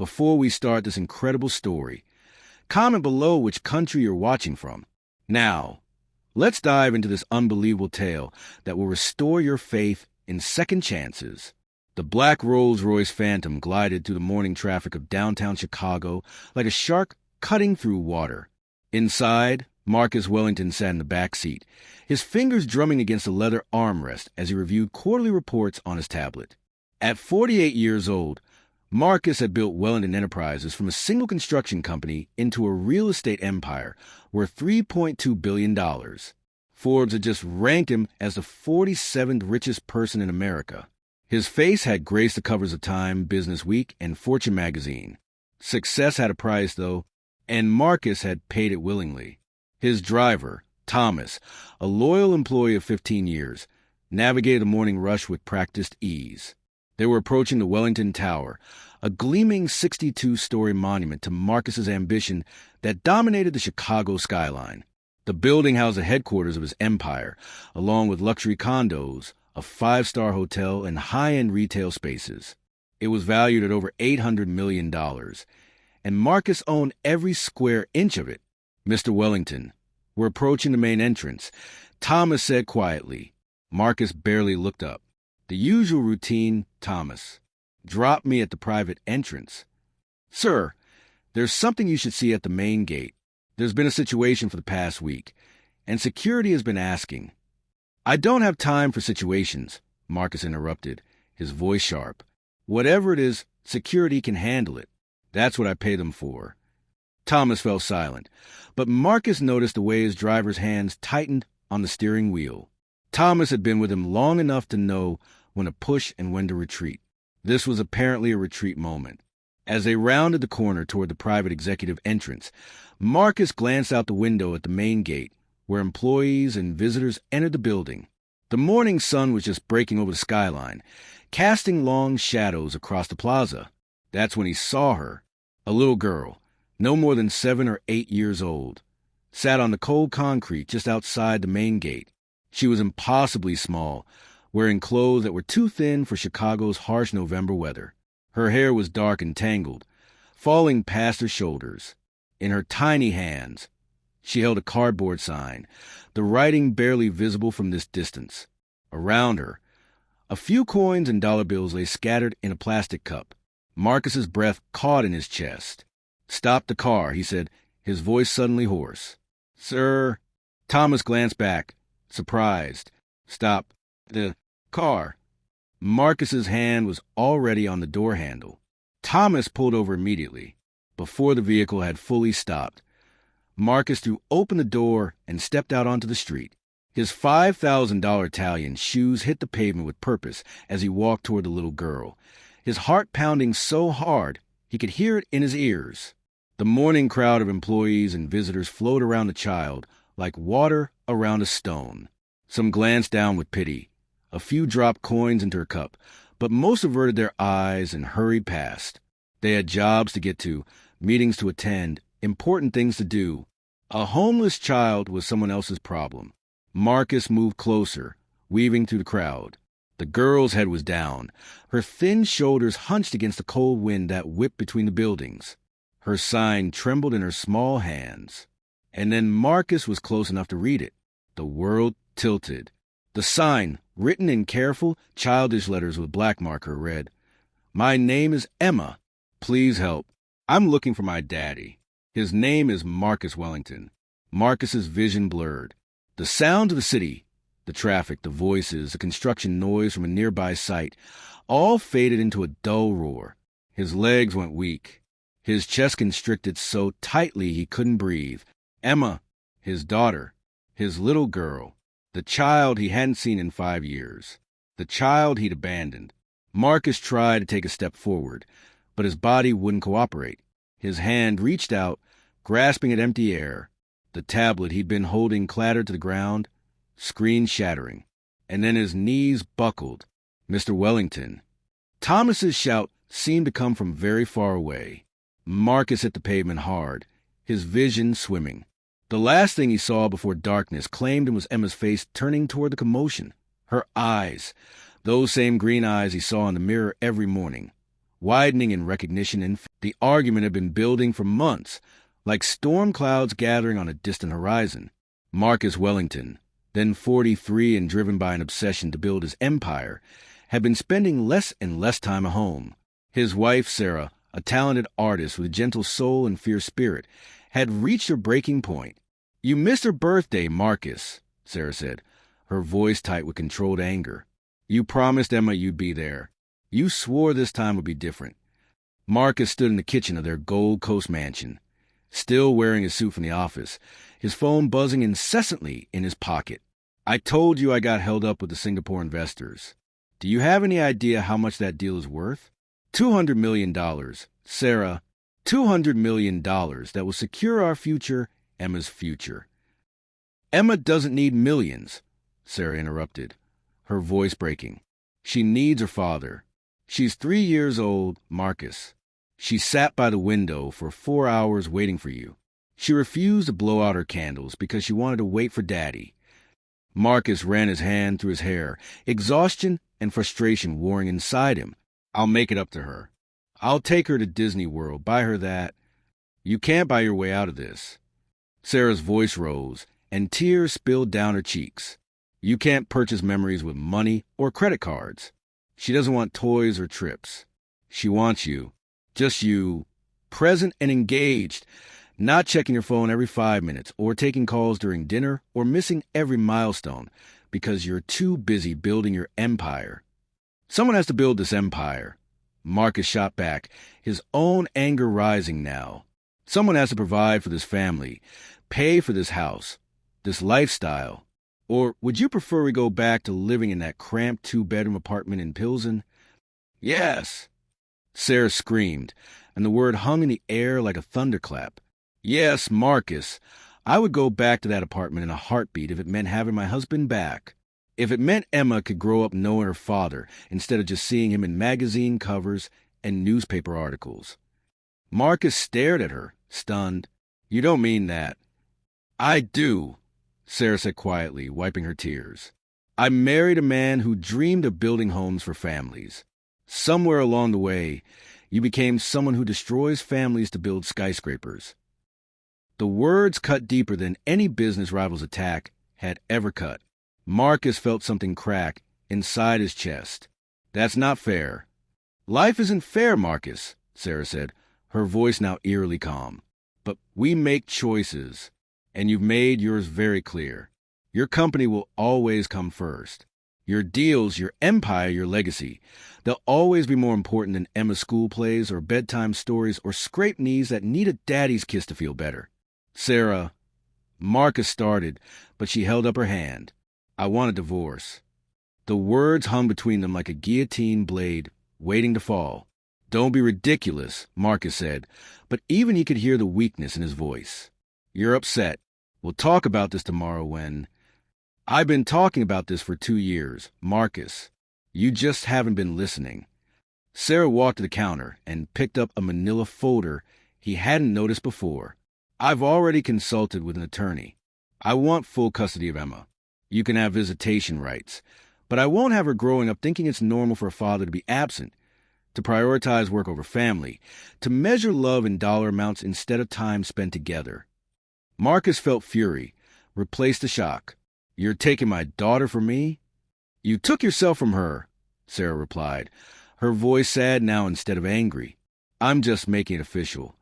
before we start this incredible story, comment below which country you're watching from. Now, let's dive into this unbelievable tale that will restore your faith in second chances. The black Rolls-Royce Phantom glided through the morning traffic of downtown Chicago like a shark cutting through water. Inside, Marcus Wellington sat in the back seat, his fingers drumming against a leather armrest as he reviewed quarterly reports on his tablet. At 48 years old, Marcus had built Wellington Enterprises from a single construction company into a real estate empire worth $3.2 billion. Forbes had just ranked him as the 47th richest person in America. His face had graced the covers of Time, Business Week, and Fortune magazine. Success had a price, though, and Marcus had paid it willingly. His driver, Thomas, a loyal employee of 15 years, navigated the morning rush with practiced ease. They were approaching the Wellington Tower, a gleaming 62-story monument to Marcus's ambition that dominated the Chicago skyline. The building housed the headquarters of his empire, along with luxury condos, a five-star hotel, and high-end retail spaces. It was valued at over $800 million, and Marcus owned every square inch of it. "Mr. Wellington, we're approaching the main entrance," Thomas said quietly. Marcus barely looked up. The usual routine, Thomas. "Drop me at the private entrance." "Sir, there's something you should see at the main gate. There's been a situation for the past week, and security has been asking." "I don't have time for situations," Marcus interrupted, his voice sharp. "Whatever it is, security can handle it. That's what I pay them for." Thomas fell silent, but Marcus noticed the way his driver's hands tightened on the steering wheel. Thomas had been with him long enough to know when to push and when to retreat. This was apparently a retreat moment. As they rounded the corner toward the private executive entrance, Marcus glanced out the window at the main gate, where employees and visitors entered the building. The morning sun was just breaking over the skyline, casting long shadows across the plaza. That's when he saw her, a little girl, no more than 7 or 8 years old, sat on the cold concrete just outside the main gate. She was impossibly small, wearing clothes that were too thin for Chicago's harsh November weather. Her hair was dark and tangled, falling past her shoulders. In her tiny hands, she held a cardboard sign, the writing barely visible from this distance. Around her, a few coins and dollar bills lay scattered in a plastic cup. Marcus's breath caught in his chest. "Stop the car," he said, his voice suddenly hoarse. "Sir?" Thomas glanced back, surprised. "Stop the car." Marcus's hand was already on the door handle. Thomas pulled over immediately, before the vehicle had fully stopped. Marcus threw open the door and stepped out onto the street. His $5,000 Italian shoes hit the pavement with purpose as he walked toward the little girl, his heart pounding so hard he could hear it in his ears. The morning crowd of employees and visitors flowed around the child like water around a stone. Some glanced down with pity. A few dropped coins into her cup, but most averted their eyes and hurried past. They had jobs to get to, meetings to attend, important things to do. A homeless child was someone else's problem. Marcus moved closer, weaving through the crowd. The girl's head was down, her thin shoulders hunched against the cold wind that whipped between the buildings. Her sign trembled in her small hands. And then Marcus was close enough to read it. The world tilted. The sign, written in careful, childish letters with black marker, read, "My name is Emma. Please help. I'm looking for my daddy. His name is Marcus Wellington." Marcus's vision blurred. The sound of the city, the traffic, the voices, the construction noise from a nearby site, all faded into a dull roar. His legs went weak. His chest constricted so tightly he couldn't breathe. Emma, his daughter, his little girl, the child he hadn't seen in 5 years, the child he'd abandoned. Marcus tried to take a step forward, but his body wouldn't cooperate. His hand reached out, grasping at empty air. The tablet he'd been holding clattered to the ground, screen shattering. And then his knees buckled. "Mr. Wellington." Thomas's shout seemed to come from very far away. Marcus hit the pavement hard, his vision swimming. The last thing he saw before darkness claimed him was Emma's face turning toward the commotion. Her eyes, those same green eyes he saw in the mirror every morning, widening in recognition, and the argument had been building for months, like storm clouds gathering on a distant horizon. Marcus Wellington, then 43 and driven by an obsession to build his empire, had been spending less and less time at home. His wife, Sarah, a talented artist with a gentle soul and fierce spirit, had reached her breaking point. "You missed her birthday, Marcus," Sarah said, her voice tight with controlled anger. "You promised Emma you'd be there. You swore this time would be different." Marcus stood in the kitchen of their Gold Coast mansion, still wearing his suit from the office, his phone buzzing incessantly in his pocket. "I told you I got held up with the Singapore investors. Do you have any idea how much that deal is worth? $200 million, Sarah. $200 million that will secure our future, Emma's future." "Emma doesn't need millions," Sarah interrupted, her voice breaking. "She needs her father. She's 3 years old, Marcus. She sat by the window for 4 hours waiting for you. She refused to blow out her candles because she wanted to wait for Daddy." Marcus ran his hand through his hair, exhaustion and frustration warring inside him. "I'll make it up to her. I'll take her to Disney World, buy her that." "You can't buy your way out of this." Sarah's voice rose, and tears spilled down her cheeks. "You can't purchase memories with money or credit cards. She doesn't want toys or trips. She wants you, just you, present and engaged, not checking your phone every 5 minutes or taking calls during dinner or missing every milestone because you're too busy building your empire." "Someone has to build this empire," Marcus shot back, his own anger rising now. "Someone has to provide for this family, pay for this house, this lifestyle. Or would you prefer we go back to living in that cramped 2-bedroom apartment in Pilsen?" "Yes!" Sarah screamed, and the word hung in the air like a thunderclap. "Yes, Marcus. I would go back to that apartment in a heartbeat if it meant having my husband back. If it meant Emma could grow up knowing her father instead of just seeing him in magazine covers and newspaper articles." Marcus stared at her, stunned. "You don't mean that." "I do," Sarah said quietly, wiping her tears. "I married a man who dreamed of building homes for families. Somewhere along the way, you became someone who destroys families to build skyscrapers." The words cut deeper than any business rival's attack had ever cut. Marcus felt something crack inside his chest. "That's not fair." "Life isn't fair, Marcus," Sarah said, her voice now eerily calm. "But we make choices, and you've made yours very clear. Your company will always come first. Your deals, your empire, your legacy, they'll always be more important than Emma's school plays or bedtime stories or scraped knees that need a daddy's kiss to feel better." "Sarah," Marcus started, but she held up her hand. "I want a divorce." The words hung between them like a guillotine blade waiting to fall. "Don't be ridiculous," Marcus said, but even he could hear the weakness in his voice. "You're upset. We'll talk about this tomorrow when—" "I've been talking about this for 2 years, Marcus. You just haven't been listening." Sarah walked to the counter and picked up a manila folder he hadn't noticed before. "I've already consulted with an attorney. I want full custody of Emma. You can have visitation rights, but I won't have her growing up thinking it's normal for a father to be absent, to prioritize work over family, to measure love in dollar amounts instead of time spent together." Marcus felt fury, replaced the shock. "You're taking my daughter from me?" "You took yourself from her," Sarah replied, her voice sad now instead of angry. "I'm just making it official."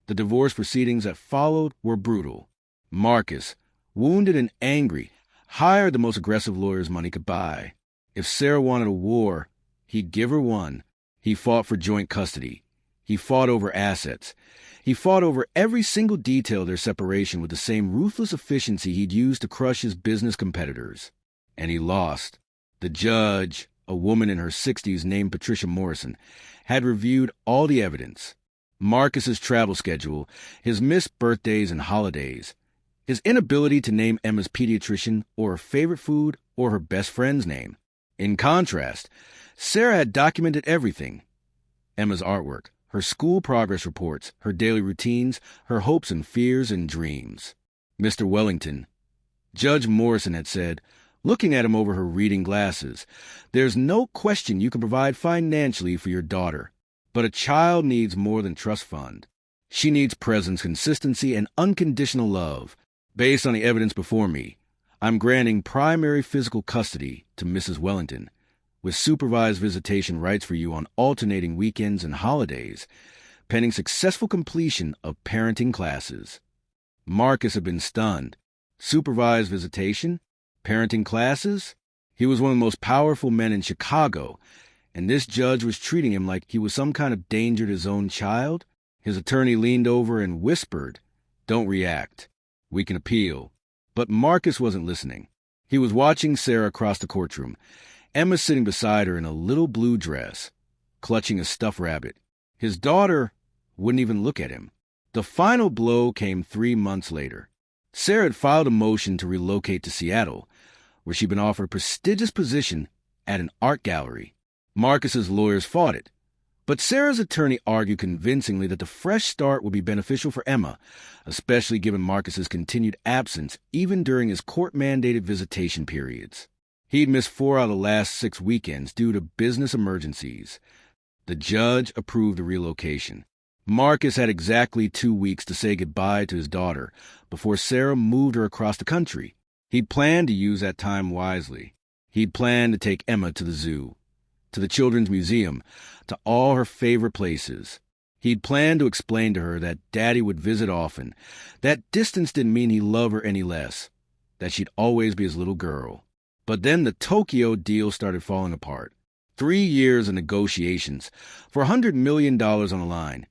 The divorce proceedings that followed were brutal. Marcus, wounded and angry, hired the most aggressive lawyers money could buy. If Sarah wanted a war, he'd give her one. He fought for joint custody. He fought over assets. He fought over every single detail of their separation with the same ruthless efficiency he'd used to crush his business competitors. And he lost. The judge, a woman in her 60s named Patricia Morrison, had reviewed all the evidence. Marcus's travel schedule, his missed birthdays and holidays, his inability to name Emma's pediatrician or her favorite food or her best friend's name. In contrast, Sarah had documented everything. Emma's artwork, her school progress reports, her daily routines, her hopes and fears and dreams. "Mr. Wellington," Judge Morrison had said, looking at him over her reading glasses, "there's no question you can provide financially for your daughter. But a child needs more than trust fund. She needs presence, consistency, and unconditional love. Based on the evidence before me, I'm granting primary physical custody to Mrs. Wellington, with supervised visitation rights for you on alternating weekends and holidays, pending successful completion of parenting classes. Marcus had been stunned. Supervised visitation? Parenting classes? He was one of the most powerful men in Chicago, and this judge was treating him like he was some kind of danger to his own child? His attorney leaned over and whispered, "Don't react. We can appeal." But Marcus wasn't listening. He was watching Sarah across the courtroom, Emma sitting beside her in a little blue dress, clutching a stuffed rabbit. His daughter wouldn't even look at him. The final blow came 3 months later. Sarah had filed a motion to relocate to Seattle, where she'd been offered a prestigious position at an art gallery. Marcus's lawyers fought it, but Sarah's attorney argued convincingly that the fresh start would be beneficial for Emma, especially given Marcus's continued absence even during his court-mandated visitation periods. He'd missed 4 out of the last 6 weekends due to business emergencies. The judge approved the relocation. Marcus had exactly 2 weeks to say goodbye to his daughter before Sarah moved her across the country. He'd planned to use that time wisely. He'd planned to take Emma to the zoo, to the Children's Museum, to all her favorite places. He'd planned to explain to her that Daddy would visit often, that distance didn't mean he loved her any less, that she'd always be his little girl. But then the Tokyo deal started falling apart. 3 years of negotiations for $100 million on the line.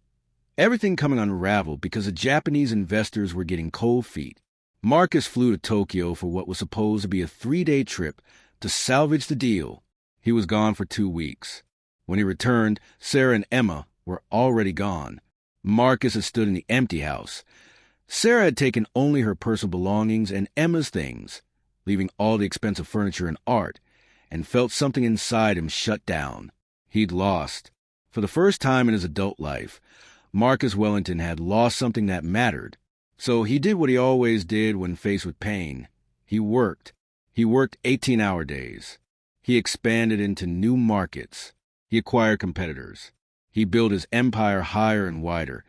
Everything coming unraveled because the Japanese investors were getting cold feet. Marcus flew to Tokyo for what was supposed to be a 3-day trip to salvage the deal. He was gone for 2 weeks. When he returned, Sarah and Emma were already gone. Marcus had stood in the empty house. Sarah had taken only her personal belongings and Emma's things, leaving all the expensive furniture and art, and felt something inside him shut down. He'd lost. For the first time in his adult life, Marcus Wellington had lost something that mattered. So he did what he always did when faced with pain. He worked. He worked 18-hour days. He expanded into new markets. He acquired competitors. He built his empire higher and wider,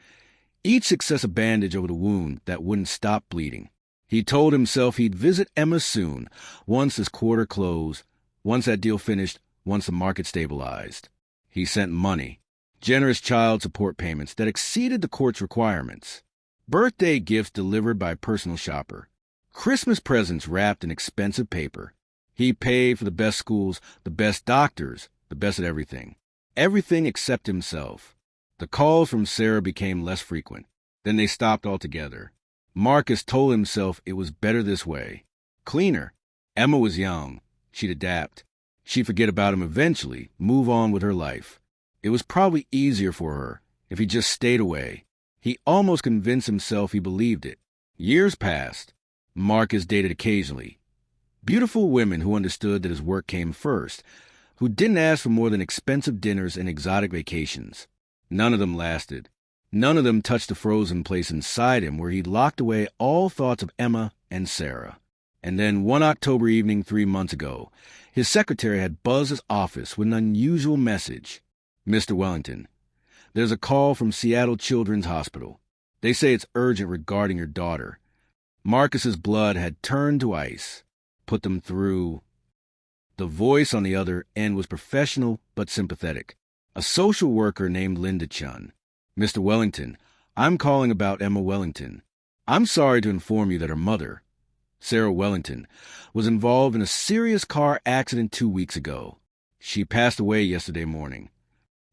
each success a bandage over the wound that wouldn't stop bleeding. He told himself he'd visit Emma soon, once his quarter closed, once that deal finished, once the market stabilized. He sent money, generous child support payments that exceeded the court's requirements, birthday gifts delivered by a personal shopper, Christmas presents wrapped in expensive paper. He paid for the best schools, the best doctors, the best at everything. Everything except himself. The calls from Sarah became less frequent. Then they stopped altogether. Marcus told himself it was better this way. Cleaner. Emma was young. She'd adapt. She'd forget about him eventually, move on with her life. It was probably easier for her if he just stayed away. He almost convinced himself he believed it. Years passed. Marcus dated occasionally. Beautiful women who understood that his work came first, who didn't ask for more than expensive dinners and exotic vacations. None of them lasted. None of them touched the frozen place inside him where he'd locked away all thoughts of Emma and Sarah. And then one October evening 3 months ago, his secretary had buzzed his office with an unusual message. "Mr. Wellington, there's a call from Seattle Children's Hospital. They say it's urgent regarding your daughter." Marcus's blood had turned to ice. Put them through. The voice on the other end was professional but sympathetic. A social worker named Linda Chun. "Mr. Wellington, I'm calling about Emma Wellington. I'm sorry to inform you that her mother, Sarah Wellington, was involved in a serious car accident 2 weeks ago. She passed away yesterday morning."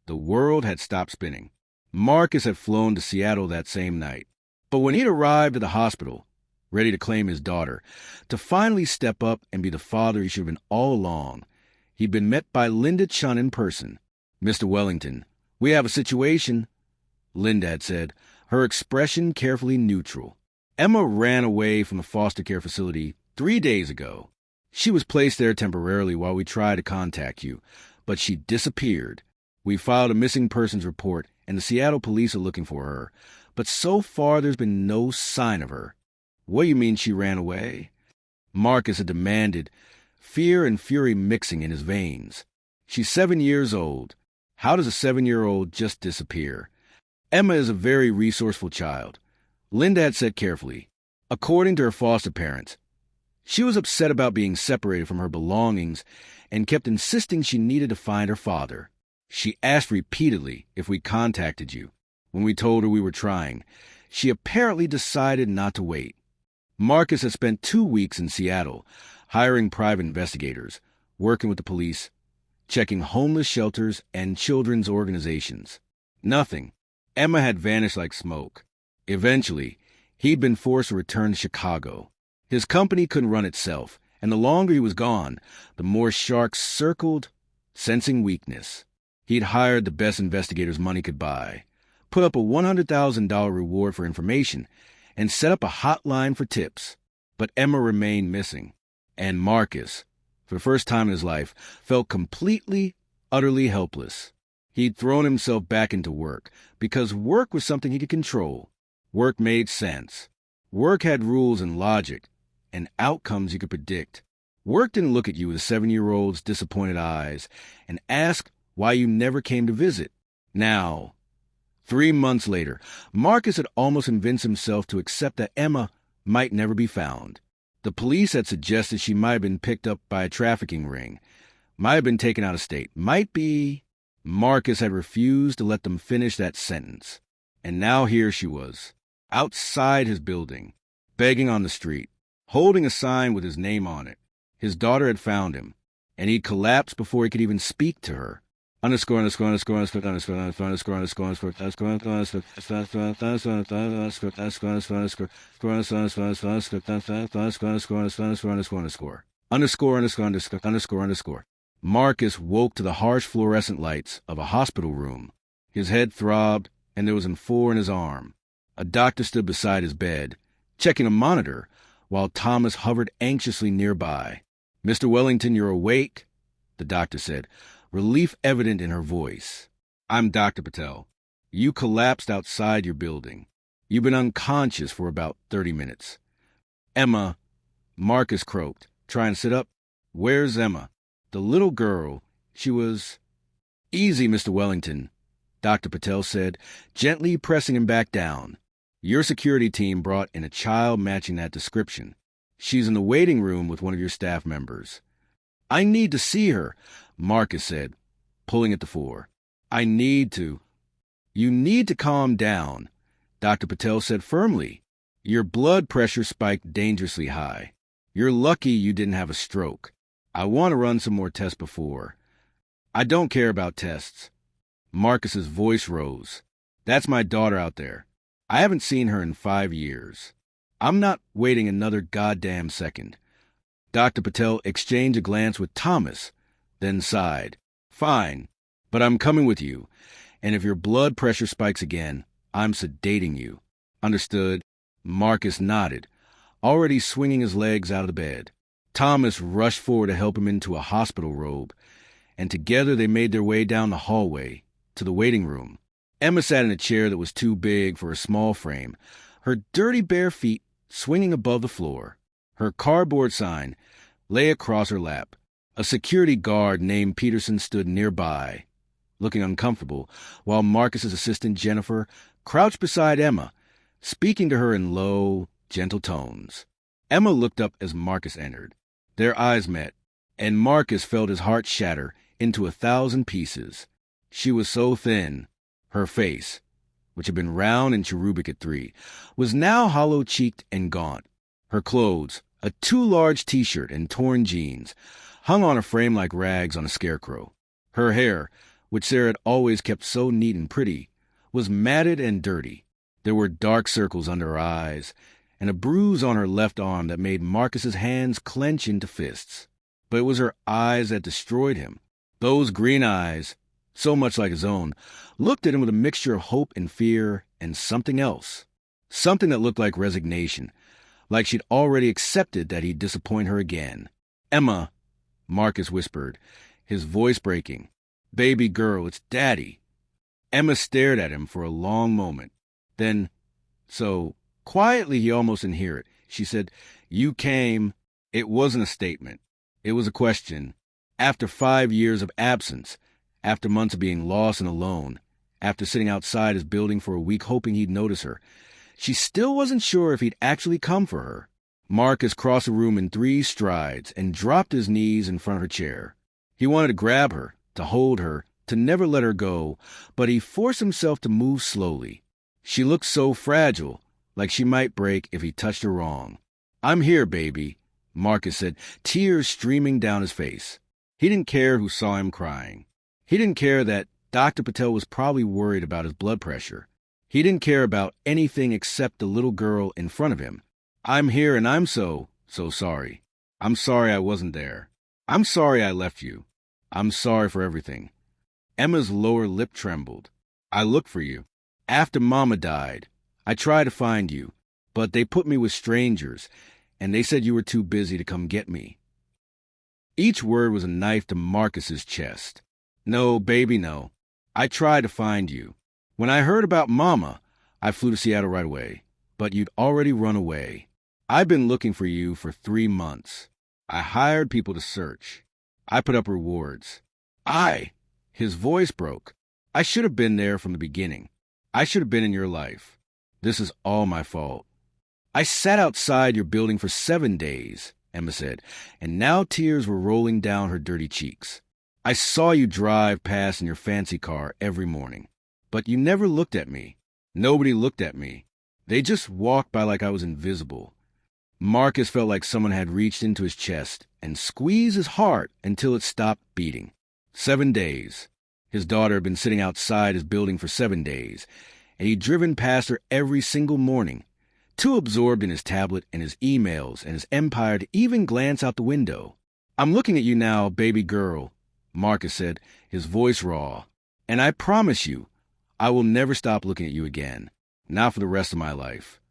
The world had stopped spinning. Marcus had flown to Seattle that same night. But when he'd arrived at the hospital, ready to claim his daughter, to finally step up and be the father he should have been all along, he'd been met by Linda Chun in person. "Mr. Wellington, we have a situation," Linda had said, her expression carefully neutral. "Emma ran away from the foster care facility 3 days ago. She was placed there temporarily while we tried to contact you, but she disappeared. We filed a missing persons report, and the Seattle police are looking for her, but so far there's been no sign of her." "What do you mean she ran away?" Marcus had demanded, fear and fury mixing in his veins. "She's 7 years old. How does a 7-year-old just disappear? Emma is a very resourceful child, Linda had said carefully. According to her foster parents, she was upset about being separated from her belongings and kept insisting she needed to find her father. She asked repeatedly if we contacted you. When we told her we were trying, she apparently decided not to wait. Marcus had spent 2 weeks in Seattle, hiring private investigators, working with the police, checking homeless shelters and children's organizations. Nothing. Emma had vanished like smoke. Eventually, he'd been forced to return to Chicago. His company couldn't run itself, and the longer he was gone, the more sharks circled, sensing weakness. He'd hired the best investigators money could buy, put up a $100,000 reward for information, and set up a hotline for tips. But Emma remained missing, and Marcus, for the first time in his life, felt completely, utterly helpless. He'd thrown himself back into work because work was something he could control. Work made sense. Work had rules and logic, and outcomes you could predict. Work didn't look at you with a 7-year-old's disappointed eyes and ask why you never came to visit. Now, 3 months later, Marcus had almost convinced himself to accept that Emma might never be found. The police had suggested she might have been picked up by a trafficking ring, might have been taken out of state, might be... Marcus had refused to let them finish that sentence. And now here she was, outside his building, begging on the street, holding a sign with his name on it. His daughter had found him, and he'd collapsed before he could even speak to her. Marcus woke to the harsh fluorescent lights of a hospital room. His head throbbed, and there was an M4 in his arm. A doctor stood beside his bed, checking a monitor, while Thomas hovered anxiously nearby. "Mr. Wellington, you're awake?" the doctor said, relief evident in her voice. "I'm Dr. Patel. You collapsed outside your building. You've been unconscious for about 30 minutes. Emma," Marcus croaked, "try and sit up." "Where's Emma?" "The little girl. She was..." "Easy, Mr. Wellington," Dr. Patel said, gently pressing him back down. "Your security team brought in a child matching that description. She's in the waiting room with one of your staff members." "I need to see her," Marcus said, pulling at the floor. "I need to..." "You need to calm down," Dr. Patel said firmly. "Your blood pressure spiked dangerously high. You're lucky you didn't have a stroke. I want to run some more tests before..." "I don't care about tests." Marcus's voice rose. "That's my daughter out there. I haven't seen her in 5 years. I'm not waiting another goddamn second." Dr. Patel exchanged a glance with Thomas, then sighed. "Fine, but I'm coming with you, and if your blood pressure spikes again, I'm sedating you." "Understood." Marcus nodded, already swinging his legs out of the bed. Thomas rushed forward to help him into a hospital robe, and together they made their way down the hallway to the waiting room. Emma sat in a chair that was too big for her small frame, her dirty bare feet swinging above the floor. Her cardboard sign lay across her lap. A security guard named Peterson stood nearby, looking uncomfortable, while Marcus's assistant Jennifer crouched beside Emma, speaking to her in low, gentle tones. Emma looked up as Marcus entered. Their eyes met, and Marcus felt his heart shatter into 1,000 pieces. She was so thin. Her face, which had been round and cherubic at 3, was now hollow-cheeked and gaunt. Her clothes, a too large T-shirt and torn jeans, hung on a frame like rags on a scarecrow. Her hair, which Sarah had always kept so neat and pretty, was matted and dirty. There were dark circles under her eyes, and a bruise on her left arm that made Marcus's hands clench into fists. But it was her eyes that destroyed him. Those green eyes, so much like his own, looked at him with a mixture of hope and fear and something else. Something that looked like resignation, like she'd already accepted that he'd disappoint her again. "Emma," Marcus whispered, his voice breaking. "Baby girl, it's Daddy." Emma stared at him for a long moment. Then, so quietly he almost didn't hear it, she said, "You came..." It wasn't a statement. It was a question. After 5 years of absence, After months of being lost and alone, after sitting outside his building for a week hoping he'd notice her, she still wasn't sure if he'd actually come for her. Marcus crossed the room in 3 strides and dropped his knees in front of her chair. He wanted to grab her, to hold her, to never let her go, but he forced himself to move slowly. She looked so fragile, like she might break if he touched her wrong. "I'm here, baby," Marcus said, tears streaming down his face. He didn't care who saw him crying. He didn't care that Dr. Patel was probably worried about his blood pressure. He didn't care about anything except the little girl in front of him. "I'm here and I'm so sorry. I'm sorry I wasn't there. I'm sorry I left you. I'm sorry for everything." Emma's lower lip trembled. "I looked for you. After Mama died, I tried to find you, but they put me with strangers, and they said you were too busy to come get me." Each word was a knife to Marcus's chest. "No, baby, no. I tried to find you. When I heard about Mama, I flew to Seattle right away, but you'd already run away. I've been looking for you for 3 months. I hired people to search. I put up rewards. His voice broke. "I should have been there from the beginning. I should have been in your life. This is all my fault." "I sat outside your building for 7 days," Emma said, and now tears were rolling down her dirty cheeks. "I saw you drive past in your fancy car every morning, but you never looked at me. Nobody looked at me. They just walked by like I was invisible." Marcus felt like someone had reached into his chest and squeezed his heart until it stopped beating. 7 days. His daughter had been sitting outside his building for 7 days, and he'd driven past her every single morning, too absorbed in his tablet and his emails and his empire to even glance out the window. "I'm looking at you now, baby girl," Marcus said, his voice raw, "and I promise you, I will never stop looking at you again. Not for the rest of my life."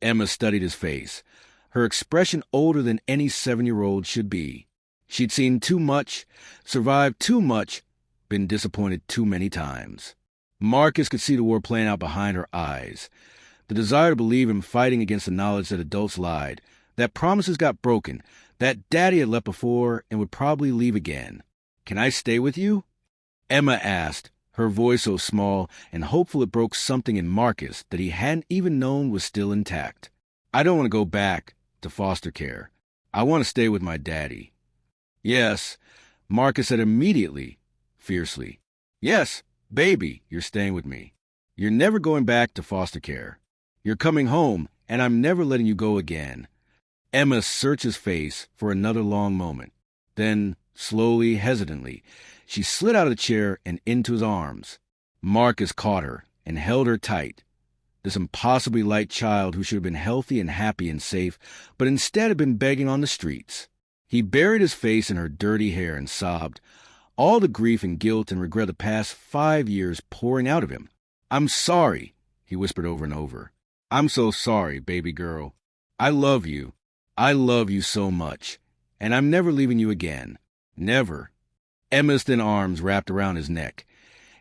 Emma studied his face, her expression older than any 7-year-old should be. She'd seen too much, survived too much, been disappointed too many times. Marcus could see the war playing out behind her eyes, the desire to believe him fighting against the knowledge that adults lied, that promises got broken, that Daddy had left before and would probably leave again. "Can I stay with you?" Emma asked, her voice so small and hopeful it broke something in Marcus that he hadn't even known was still intact. "I don't want to go back to foster care. I want to stay with my daddy." "Yes," Marcus said immediately, fiercely. "Yes, baby, you're staying with me. You're never going back to foster care. You're coming home, and I'm never letting you go again." Emma searched his face for another long moment. Then, slowly, hesitantly, she slid out of the chair and into his arms. Marcus caught her and held her tight. This impossibly light child who should have been healthy and happy and safe, but instead had been begging on the streets. He buried his face in her dirty hair and sobbed, all the grief and guilt and regret of the past 5 years pouring out of him. "I'm sorry," he whispered over and over. "I'm so sorry, baby girl. I love you. I love you so much. And I'm never leaving you again. Never." Emma's thin arms wrapped around his neck,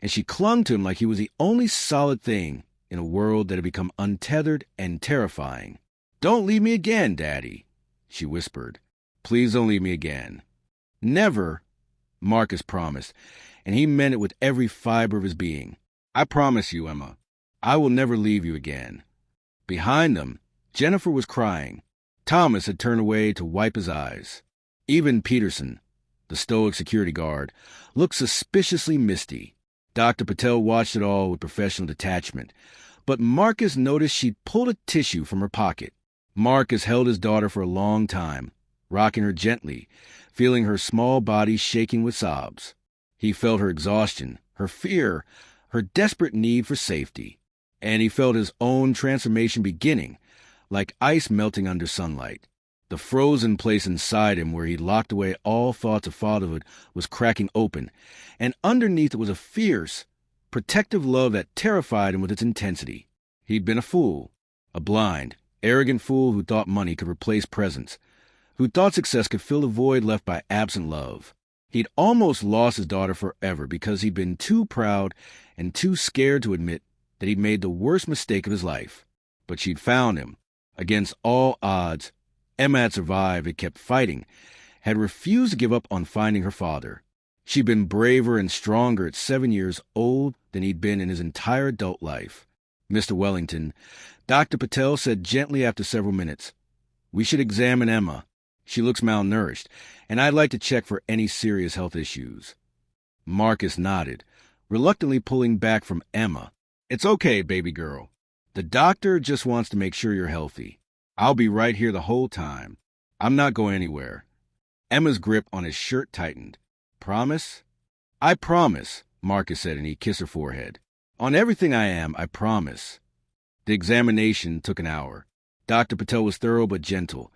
and she clung to him like he was the only solid thing in a world that had become untethered and terrifying. "Don't leave me again, Daddy," she whispered. "Please don't leave me again." "Never," Marcus promised, and he meant it with every fiber of his being. "I promise you, Emma, I will never leave you again." Behind them, Jennifer was crying. Thomas had turned away to wipe his eyes. Even Peterson, the stoic security guard, looked suspiciously misty. Dr. Patel watched it all with professional detachment, but Marcus noticed she'd pulled a tissue from her pocket. Marcus held his daughter for a long time, rocking her gently, feeling her small body shaking with sobs. He felt her exhaustion, her fear, her desperate need for safety, and he felt his own transformation beginning, like ice melting under sunlight. The frozen place inside him where he'd locked away all thoughts of fatherhood was cracking open, and underneath it was a fierce, protective love that terrified him with its intensity. He'd been a fool, a blind, arrogant fool who thought money could replace presence, who thought success could fill the void left by absent love. He'd almost lost his daughter forever because he'd been too proud and too scared to admit that he'd made the worst mistake of his life. But she'd found him. Against all odds, Emma had survived, had kept fighting, had refused to give up on finding her father. She'd been braver and stronger at 7 years old than he'd been in his entire adult life. Mr. Wellington, Dr. Patel said gently after several minutes, "We should examine Emma. She looks malnourished, and I'd like to check for any serious health issues." Marcus nodded, reluctantly pulling back from Emma. "It's okay, baby girl. The doctor just wants to make sure you're healthy. I'll be right here the whole time. I'm not going anywhere." Emma's grip on his shirt tightened. "Promise?" "I promise," Marcus said, and he kissed her forehead. "On everything I am, I promise." The examination took an hour. Dr. Patel was thorough but gentle,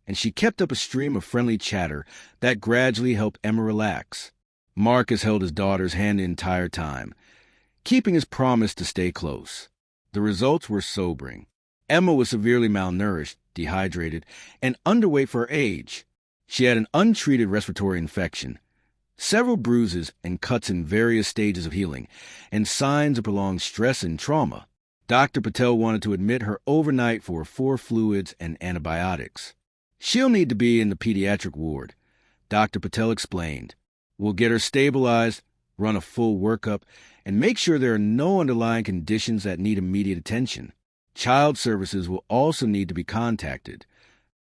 and she kept up a stream of friendly chatter that gradually helped Emma relax. Marcus held his daughter's hand the entire time, keeping his promise to stay close. The results were sobering. Emma was severely malnourished, dehydrated, and underweight for her age. She had an untreated respiratory infection, several bruises and cuts in various stages of healing, and signs of prolonged stress and trauma. Dr. Patel wanted to admit her overnight for 4 fluids and antibiotics. "She'll need to be in the pediatric ward," Dr. Patel explained. "We'll get her stabilized, run a full workup, and make sure there are no underlying conditions that need immediate attention. Child services will also need to be contacted."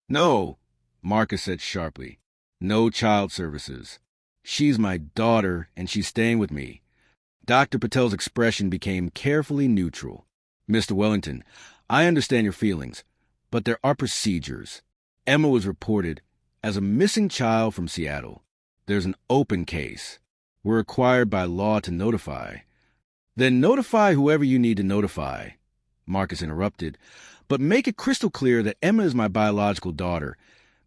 "No," Marcus said sharply. "No child services. She's my daughter, and she's staying with me." Dr. Patel's expression became carefully neutral. "Mr. Wellington, I understand your feelings, but there are procedures. Emma was reported as a missing child from Seattle. There's an open case. We're required by law to notify." "Then notify whoever you need to notify," Marcus interrupted, "but make it crystal clear that Emma is my biological daughter,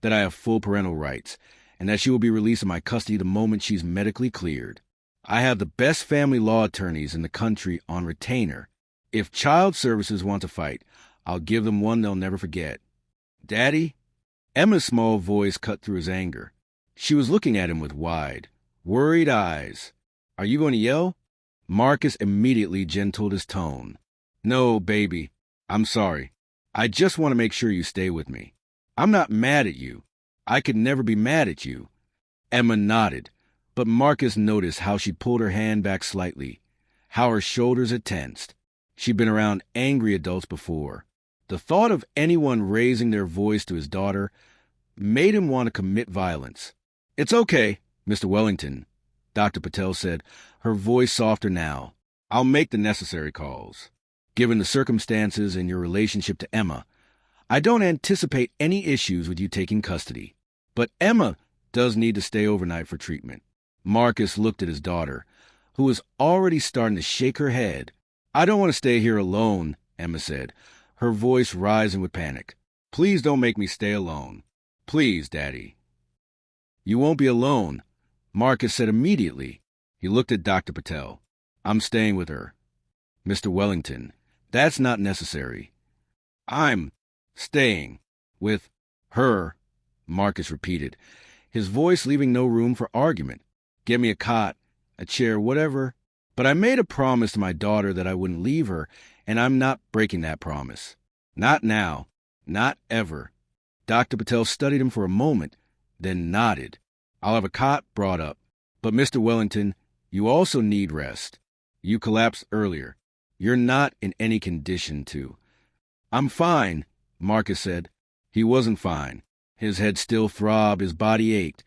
that I have full parental rights, and that she will be released in my custody the moment she's medically cleared. I have the best family law attorneys in the country on retainer. If child services want to fight, I'll give them one they'll never forget." "Daddy?" Emma's small voice cut through his anger. She was looking at him with wide, worried eyes. "Are you going to yell?" Marcus immediately gentled his tone. "No, baby. I'm sorry. I just want to make sure you stay with me. I'm not mad at you. I could never be mad at you." Emma nodded, but Marcus noticed how she pulled her hand back slightly, how her shoulders had tensed. She'd been around angry adults before. The thought of anyone raising their voice to his daughter made him want to commit violence. "It's okay, Mr. Wellington," Dr. Patel said, her voice softer now. "I'll make the necessary calls. Given the circumstances and your relationship to Emma, I don't anticipate any issues with you taking custody. But Emma does need to stay overnight for treatment." Marcus looked at his daughter, who was already starting to shake her head. "I don't want to stay here alone," Emma said, her voice rising with panic. "Please don't make me stay alone. Please, Daddy." "You won't be alone," Marcus said immediately. He looked at Dr. Patel. "I'm staying with her." "Mr. Wellington, that's not necessary." "I'm staying with her," Marcus repeated, his voice leaving no room for argument. "Get me a cot, a chair, whatever. But I made a promise to my daughter that I wouldn't leave her, and I'm not breaking that promise. Not now. Not ever." Dr. Patel studied him for a moment, then nodded. "I'll have a cot brought up. But, Mr. Wellington, you also need rest. You collapsed earlier. You're not in any condition to." "I'm fine," Marcus said. He wasn't fine. His head still throbbed, his body ached,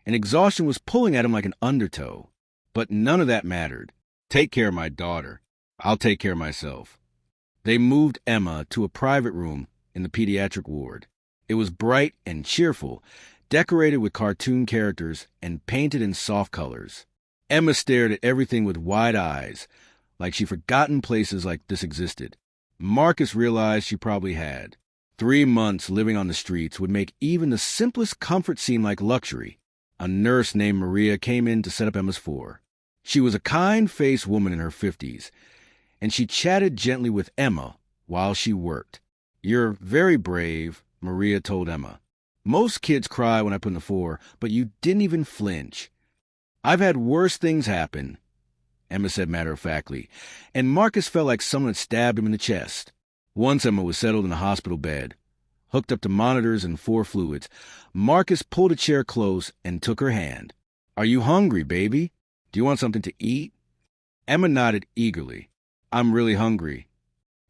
and exhaustion was pulling at him like an undertow. But none of that mattered. "Take care of my daughter. I'll take care of myself." They moved Emma to a private room in the pediatric ward. It was bright and cheerful, decorated with cartoon characters and painted in soft colors. Emma stared at everything with wide eyes, like she'd forgotten places like this existed. Marcus realized she probably had. 3 months living on the streets would make even the simplest comfort seem like luxury. A nurse named Maria came in to set up Emma's 4. She was a kind-faced woman in her 50s, and she chatted gently with Emma while she worked. "You're very brave," Maria told Emma. "Most kids cry when I put in the 4, but you didn't even flinch." "I've had worse things happen," Emma said matter-of-factly, and Marcus felt like someone had stabbed him in the chest. Once Emma was settled in a hospital bed, hooked up to monitors and 4 fluids, Marcus pulled a chair close and took her hand. Are you hungry, baby? Do you want something to eat? Emma nodded eagerly. I'm really hungry.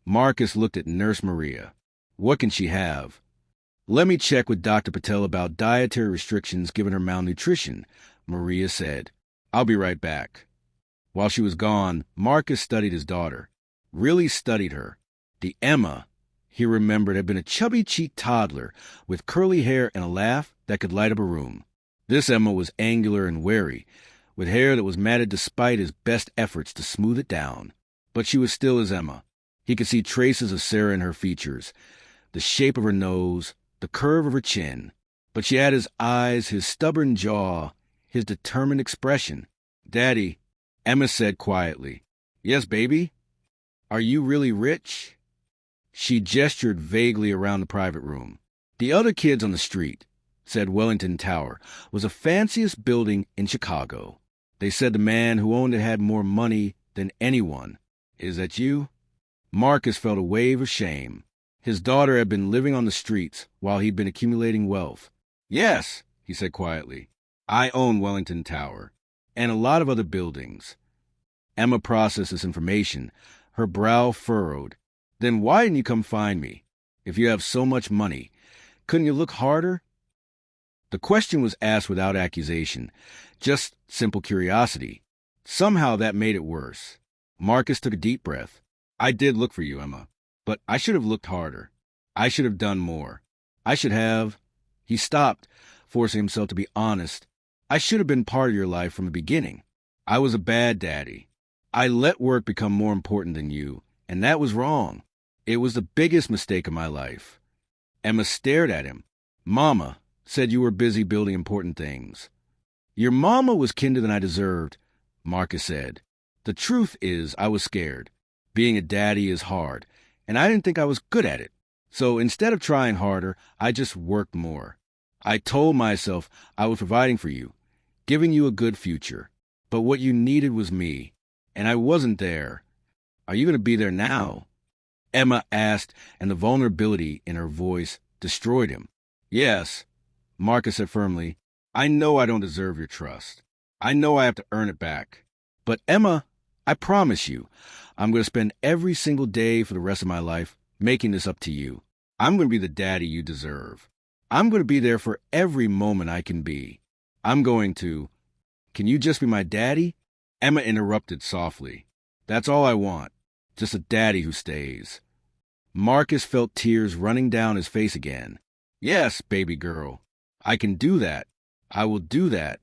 Marcus looked at Nurse Maria. What can she have? Let me check with Dr. Patel about dietary restrictions given her malnutrition, Maria said. I'll be right back. While she was gone, Marcus studied his daughter. Really studied her. The Emma he remembered had been a chubby-cheeked toddler with curly hair and a laugh that could light up a room. This Emma was angular and wary, with hair that was matted despite his best efforts to smooth it down. But she was still his Emma. He could see traces of Sarah in her features, the shape of her nose, the curve of her chin. But she had his eyes, his stubborn jaw, his determined expression. Daddy, Emma said quietly. Yes, baby? Are you really rich? She gestured vaguely around the private room. The other kids on the street said Wellington Tower was the fanciest building in Chicago. They said the man who owned it had more money than anyone. Is that you? Marcus felt a wave of shame. His daughter had been living on the streets while he'd been accumulating wealth. Yes, he said quietly. I own Wellington Tower, and a lot of other buildings. Emma processed this information, her brow furrowed. Then why didn't you come find me? If you have so much money, couldn't you look harder? The question was asked without accusation, just simple curiosity. Somehow that made it worse. Marcus took a deep breath. I did look for you, Emma, but I should have looked harder. I should have done more. I should have... He stopped, forcing himself to be honest. I should have been part of your life from the beginning. I was a bad daddy. I let work become more important than you, and that was wrong. It was the biggest mistake of my life. Emma stared at him. Mama said you were busy building important things. Your mama was kinder than I deserved, Marcus said. The truth is, I was scared. Being a daddy is hard, and I didn't think I was good at it. So instead of trying harder, I just worked more. I told myself I was providing for you, giving you a good future. But what you needed was me, and I wasn't there. Are you going to be there now? Emma asked, and the vulnerability in her voice destroyed him. Yes, Marcus said firmly. I know I don't deserve your trust. I know I have to earn it back. But Emma, I promise you, I'm going to spend every single day for the rest of my life making this up to you. I'm going to be the daddy you deserve. I'm going to be there for every moment I can be. I'm going to... Can you just be my daddy? Emma interrupted softly. That's all I want. Just a daddy who stays. Marcus felt tears running down his face again. Yes, baby girl. I can do that. I will do that.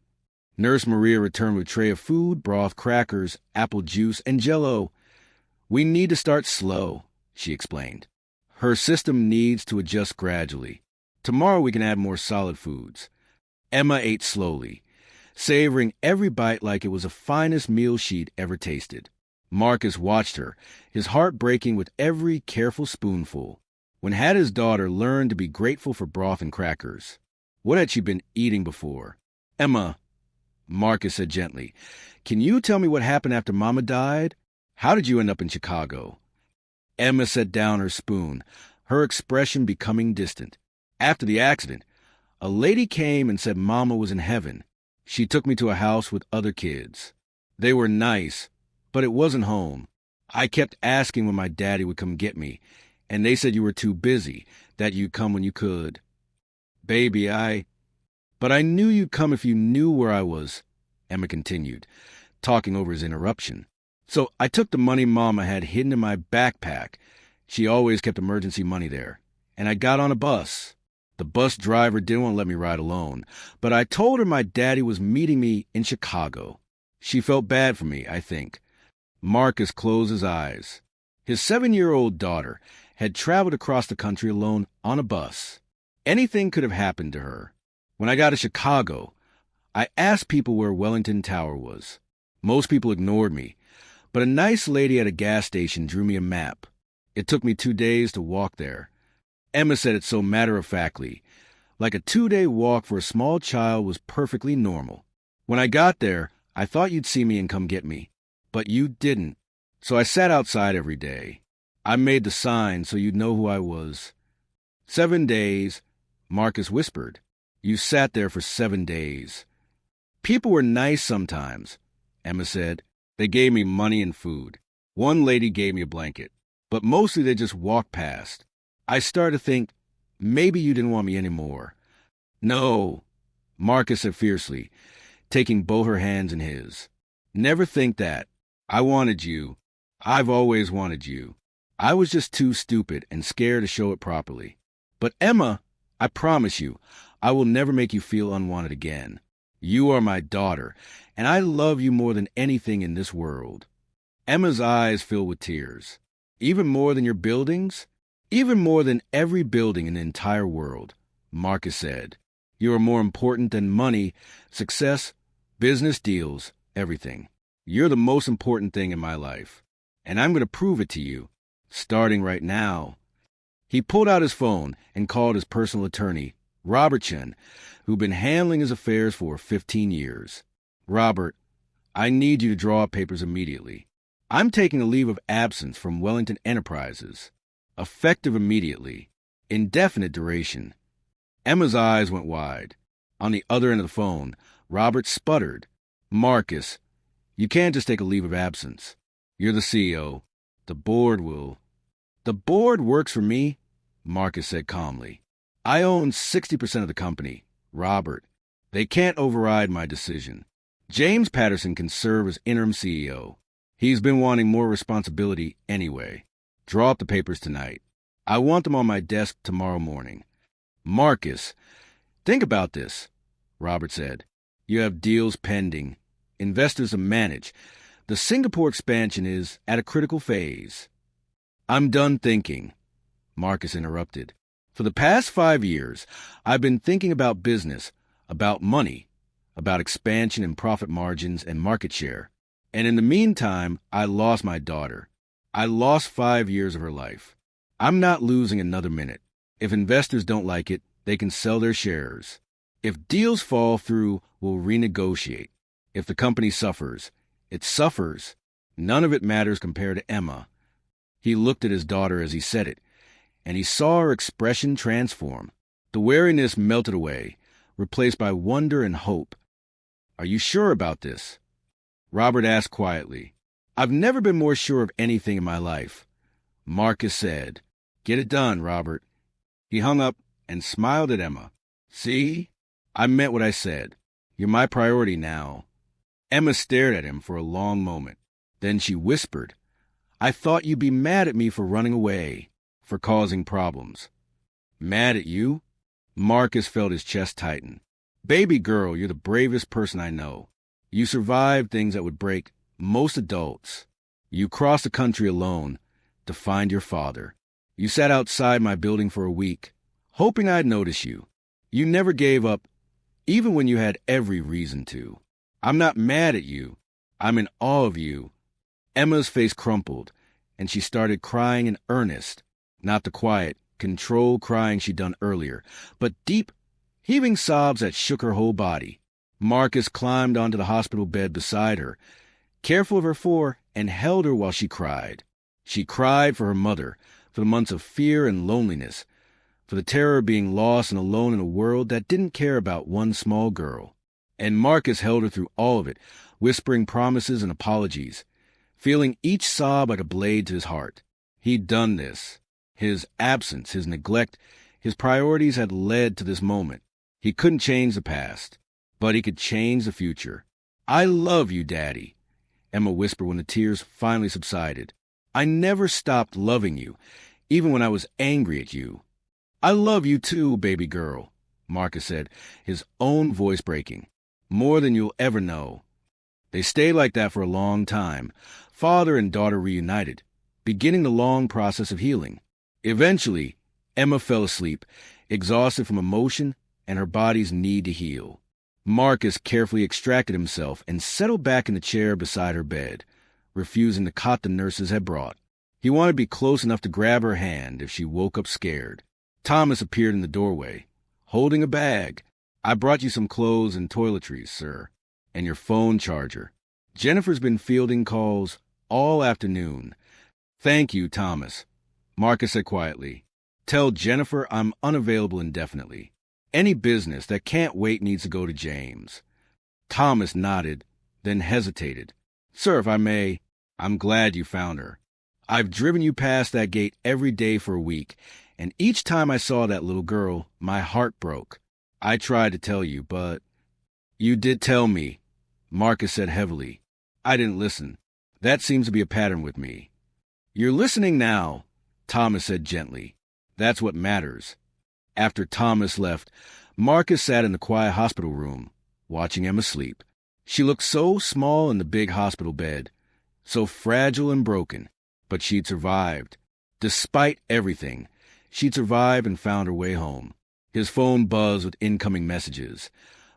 Nurse Maria returned with a tray of food, broth, crackers, apple juice, and Jell-O. We need to start slow, she explained. Her system needs to adjust gradually. Tomorrow we can add more solid foods. Emma ate slowly, savoring every bite like it was the finest meal she'd ever tasted. Marcus watched her, his heart breaking with every careful spoonful. When had his daughter learned to be grateful for broth and crackers? What had she been eating before? Emma, Marcus said gently, can you tell me what happened after Mama died? How did you end up in Chicago? Emma set down her spoon, her expression becoming distant. After the accident, a lady came and said Mama was in heaven. She took me to a house with other kids. They were nice, but it wasn't home. I kept asking when my daddy would come get me, and they said you were too busy, that you'd come when you could. Baby, But I knew you'd come if you knew where I was, Emma continued, talking over his interruption. So I took the money Mama had hidden in my backpack. She always kept emergency money there. And I got on a bus. The bus driver didn't want to let me ride alone, but I told her my daddy was meeting me in Chicago. She felt bad for me, I think. Marcus closed his eyes. His 7-year-old daughter had traveled across the country alone on a bus. Anything could have happened to her. When I got to Chicago, I asked people where Wellington Tower was. Most people ignored me, but a nice lady at a gas station drew me a map. It took me 2 days to walk there. Emma said it so matter-of-factly, like a 2-day walk for a small child was perfectly normal. When I got there, I thought you'd see me and come get me, but you didn't. So I sat outside every day. I made the sign so you'd know who I was. 7 days, Marcus whispered. You sat there for 7 days. People were nice sometimes, Emma said. They gave me money and food. One lady gave me a blanket, but mostly they just walked past. I started to think, maybe you didn't want me anymore. No, Marcus said fiercely, taking both her hands in his. Never think that. I wanted you. I've always wanted you. I was just too stupid and scared to show it properly. But Emma, I promise you, I will never make you feel unwanted again. You are my daughter, and I love you more than anything in this world. Emma's eyes filled with tears. Even more than your buildings? Even more than every building in the entire world, Marcus said. You are more important than money, success, business deals, everything. You're the most important thing in my life, and I'm going to prove it to you, starting right now. He pulled out his phone and called his personal attorney, Robertson, who'd been handling his affairs for 15 years. Robert, I need you to draw up papers immediately. I'm taking a leave of absence from Wellington Enterprises. Effective immediately. Indefinite duration. Emma's eyes went wide. On the other end of the phone, Robert sputtered. Marcus, you can't just take a leave of absence. You're the CEO. The board will. The board works for me, Marcus said calmly. I own 60% of the company. Robert, they can't override my decision. James Patterson can serve as interim CEO. He's been wanting more responsibility anyway. Draw up the papers tonight. I want them on my desk tomorrow morning. Marcus, think about this, Robert said. You have deals pending, investors to manage. The Singapore expansion is at a critical phase. I'm done thinking, Marcus interrupted. For the past 5 years, I've been thinking about business, about money, about expansion and profit margins and market share. And in the meantime, I lost my daughter. I lost 5 years of her life. I'm not losing another minute. If investors don't like it, they can sell their shares. If deals fall through, we'll renegotiate. If the company suffers, it suffers. None of it matters compared to Emma. He looked at his daughter as he said it, and he saw her expression transform. The wariness melted away, replaced by wonder and hope. Are you sure about this? Robert asked quietly. I've never been more sure of anything in my life. Marcus said, Get it done, Robert. He hung up and smiled at Emma. See? I meant what I said. You're my priority now. Emma stared at him for a long moment. Then she whispered, I thought you'd be mad at me for running away, for causing problems. Mad at you? Marcus felt his chest tighten. Baby girl, you're the bravest person I know. You survived things that would break most adults. You crossed the country alone to find your father. You sat outside my building for a week, hoping I'd notice you. You never gave up, even when you had every reason to. I'm not mad at you. I'm in awe of you. Emma's face crumpled, and she started crying in earnest, not the quiet, controlled crying she'd done earlier, but deep, heaving sobs that shook her whole body. Marcus climbed onto the hospital bed beside her, careful of her and held her while she cried. She cried for her mother, for the months of fear and loneliness, for the terror of being lost and alone in a world that didn't care about one small girl. And Marcus held her through all of it, whispering promises and apologies, feeling each sob like a blade to his heart. He'd done this. His absence, his neglect, his priorities had led to this moment. He couldn't change the past, but he could change the future. I love you, Daddy, Emma whispered when the tears finally subsided. I never stopped loving you, even when I was angry at you. I love you too, baby girl, Marcus said, his own voice breaking. More than you'll ever know. They stayed like that for a long time, father and daughter reunited, beginning the long process of healing. Eventually, Emma fell asleep, exhausted from emotion and her body's need to heal. Marcus carefully extracted himself and settled back in the chair beside her bed, refusing the cot the nurses had brought. He wanted to be close enough to grab her hand if she woke up scared. Thomas appeared in the doorway, holding a bag. I brought you some clothes and toiletries, sir, and your phone charger. Jennifer's been fielding calls all afternoon. Thank you, Thomas, Marcus said quietly. Tell Jennifer I'm unavailable indefinitely. Any business that can't wait needs to go to James. Thomas nodded, then hesitated. Sir, if I may, I'm glad you found her. I've driven you past that gate every day for a week, and each time I saw that little girl, my heart broke. I tried to tell you, but... You did tell me, Marcus said heavily. I didn't listen. That seems to be a pattern with me. You're listening now, Thomas said gently. That's what matters. After Thomas left, Marcus sat in the quiet hospital room, watching Emma sleep. She looked so small in the big hospital bed, so fragile and broken, but she'd survived. Despite everything, she'd survived and found her way home. His phone buzzed with incoming messages.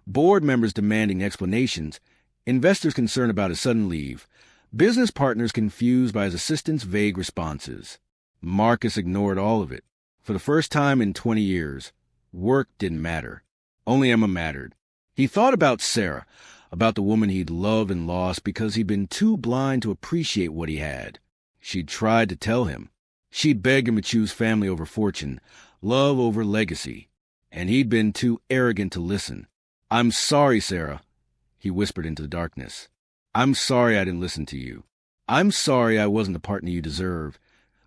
Board members demanding explanations, investors concerned about his sudden leave, business partners confused by his assistant's vague responses. Marcus ignored all of it. For the first time in 20 years, work didn't matter. Only Emma mattered. He thought about Sarah, about the woman he'd loved and lost because he'd been too blind to appreciate what he had. She'd tried to tell him. She'd begged him to choose family over fortune, love over legacy, and he'd been too arrogant to listen. I'm sorry, Sarah, he whispered into the darkness. I'm sorry I didn't listen to you. I'm sorry I wasn't the partner you deserve,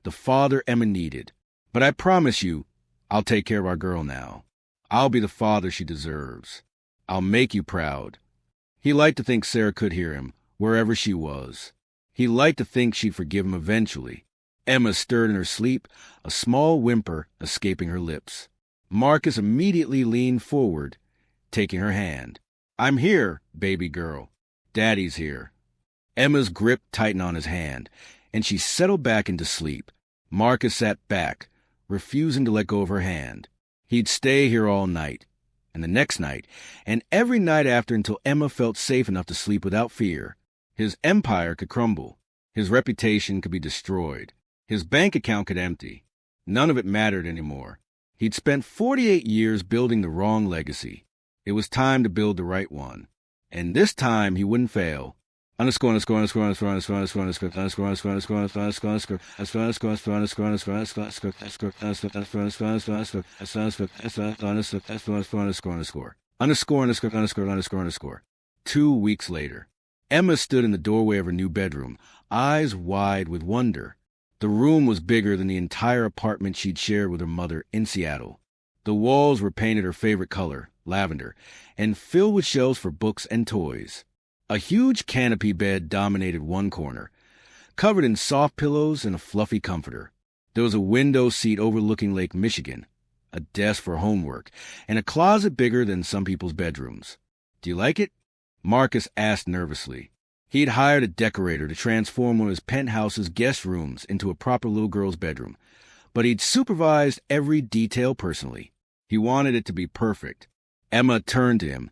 the father Emma needed. But I promise you, I'll take care of our girl now. I'll be the father she deserves. I'll make you proud. He liked to think Sarah could hear him, wherever she was. He liked to think she'd forgive him eventually. Emma stirred in her sleep, a small whimper escaping her lips. Marcus immediately leaned forward, taking her hand. I'm here, baby girl. Daddy's here. Emma's grip tightened on his hand, and she settled back into sleep. Marcus sat back, refusing to let go of her hand. He'd stay here all night, and the next night, and every night after until Emma felt safe enough to sleep without fear. His empire could crumble. His reputation could be destroyed. His bank account could empty. None of it mattered anymore. He'd spent 48 years building the wrong legacy. It was time to build the right one. And this time he wouldn't fail. Two weeks later, Emma stood in the doorway of her new bedroom, eyes wide with wonder. The room was bigger than the entire apartment she'd shared with her mother in Seattle. The walls were painted her favorite color, lavender, and filled with shelves for books and toys. A huge canopy bed dominated one corner, covered in soft pillows and a fluffy comforter. There was a window seat overlooking Lake Michigan, a desk for homework, and a closet bigger than some people's bedrooms. Do you like it? Marcus asked nervously. He'd hired a decorator to transform one of his penthouse's guest rooms into a proper little girl's bedroom, but he'd supervised every detail personally. He wanted it to be perfect. Emma turned to him,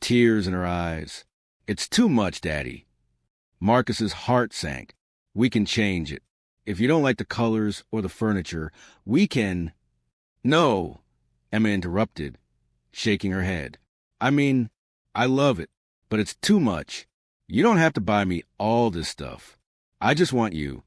tears in her eyes. It's too much, Daddy. Marcus's heart sank. We can change it. If you don't like the colors or the furniture, we can... No, Emma interrupted, shaking her head. I mean, I love it, but it's too much. You don't have to buy me all this stuff. I just want you.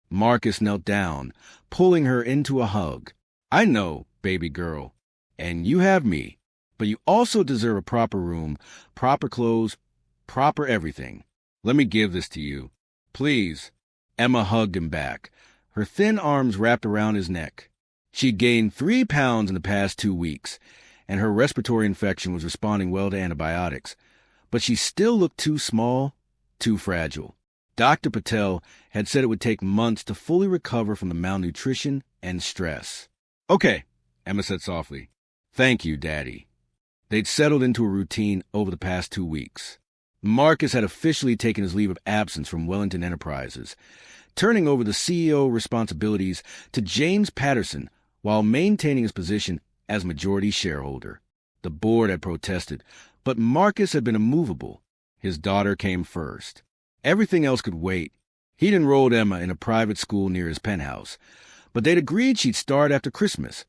Marcus knelt down, pulling her into a hug. I know, baby girl, and you have me, but you also deserve a proper room, proper clothes, proper everything. Let me give this to you. Please. Emma hugged him back, her thin arms wrapped around his neck. She'd gained 3 pounds in the past 2 weeks, and her respiratory infection was responding well to antibiotics. But she still looked too small, too fragile. Dr. Patel had said it would take months to fully recover from the malnutrition and stress. Okay, Emma said softly. Thank you, Daddy. They'd settled into a routine over the past 2 weeks. Marcus had officially taken his leave of absence from Wellington Enterprises, turning over the CEO responsibilities to James Patterson while maintaining his position as majority shareholder. The board had protested, but Marcus had been immovable. His daughter came first. Everything else could wait. He'd enrolled Emma in a private school near his penthouse, but they'd agreed she'd start after Christmas,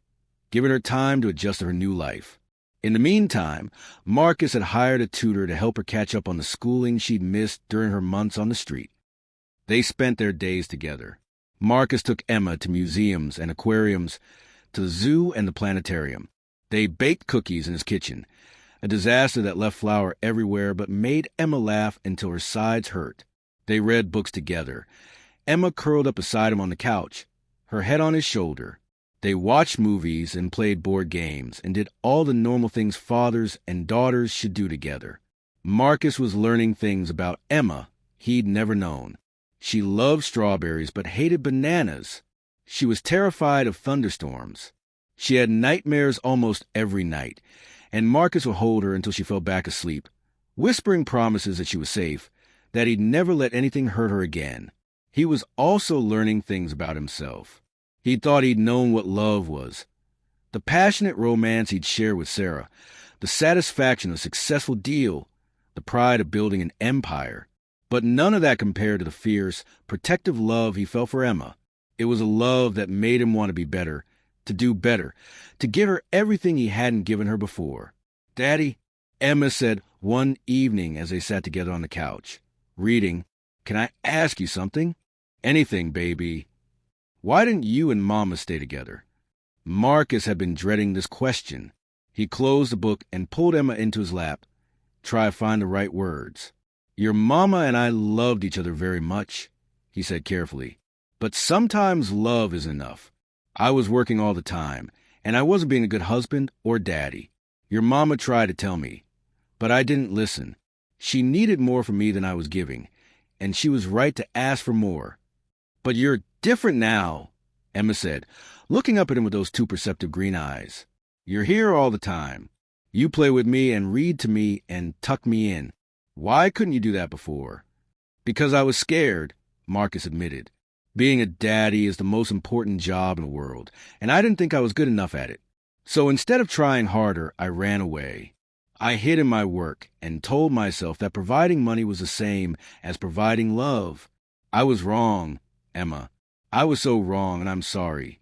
giving her time to adjust to her new life. In the meantime, Marcus had hired a tutor to help her catch up on the schooling she'd missed during her months on the street. They spent their days together. Marcus took Emma to museums and aquariums, to the zoo and the planetarium. They baked cookies in his kitchen, A disaster that left flour everywhere but made Emma laugh until her sides hurt. They read books together. Emma curled up beside him on the couch, her head on his shoulder. They watched movies and played board games and did all the normal things fathers and daughters should do together. Marcus was learning things about Emma he'd never known. She loved strawberries but hated bananas. She was terrified of thunderstorms. She had nightmares almost every night, and Marcus would hold her until she fell back asleep, whispering promises that she was safe, that he'd never let anything hurt her again. He was also learning things about himself. He thought he'd known what love was, the passionate romance he'd share with Sarah, the satisfaction of a successful deal, the pride of building an empire. But none of that compared to the fierce, protective love he felt for Emma. It was a love that made him want to be better, to do better, to give her everything he hadn't given her before. "Daddy," Emma said one evening as they sat together on the couch, reading, "can I ask you something?" "Anything, baby." "Why didn't you and Mama stay together?" Marcus had been dreading this question. He closed the book and pulled Emma into his lap. "Try to find the right words." "Your Mama and I loved each other very much," he said carefully. "But sometimes love is enough. I was working all the time, and I wasn't being a good husband or daddy. Your Mama tried to tell me, but I didn't listen. She needed more from me than I was giving, and she was right to ask for more." "But you're different now," Emma said, looking up at him with those two perceptive green eyes. "You're here all the time. You play with me and read to me and tuck me in. Why couldn't you do that before?" "Because I was scared," Marcus admitted. "Being a daddy is the most important job in the world, and I didn't think I was good enough at it. So instead of trying harder, I ran away. I hid in my work and told myself that providing money was the same as providing love. I was wrong, Emma. I was so wrong, and I'm sorry."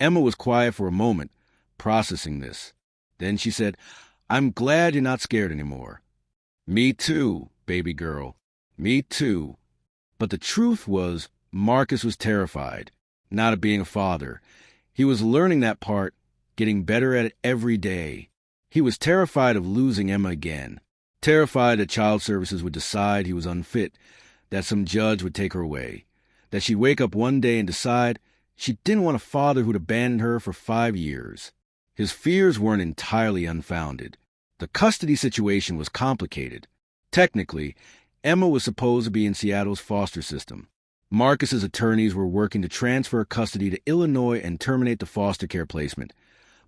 Emma was quiet for a moment, processing this. Then she said, "I'm glad you're not scared anymore." "Me too, baby girl. Me too." But the truth was, Marcus was terrified, not of being a father. He was learning that part, getting better at it every day. He was terrified of losing Emma again, terrified that child services would decide he was unfit, that some judge would take her away, that she'd wake up one day and decide she didn't want a father who'd abandoned her for 5 years. His fears weren't entirely unfounded. The custody situation was complicated. Technically, Emma was supposed to be in Seattle's foster system. Marcus's attorneys were working to transfer custody to Illinois and terminate the foster care placement.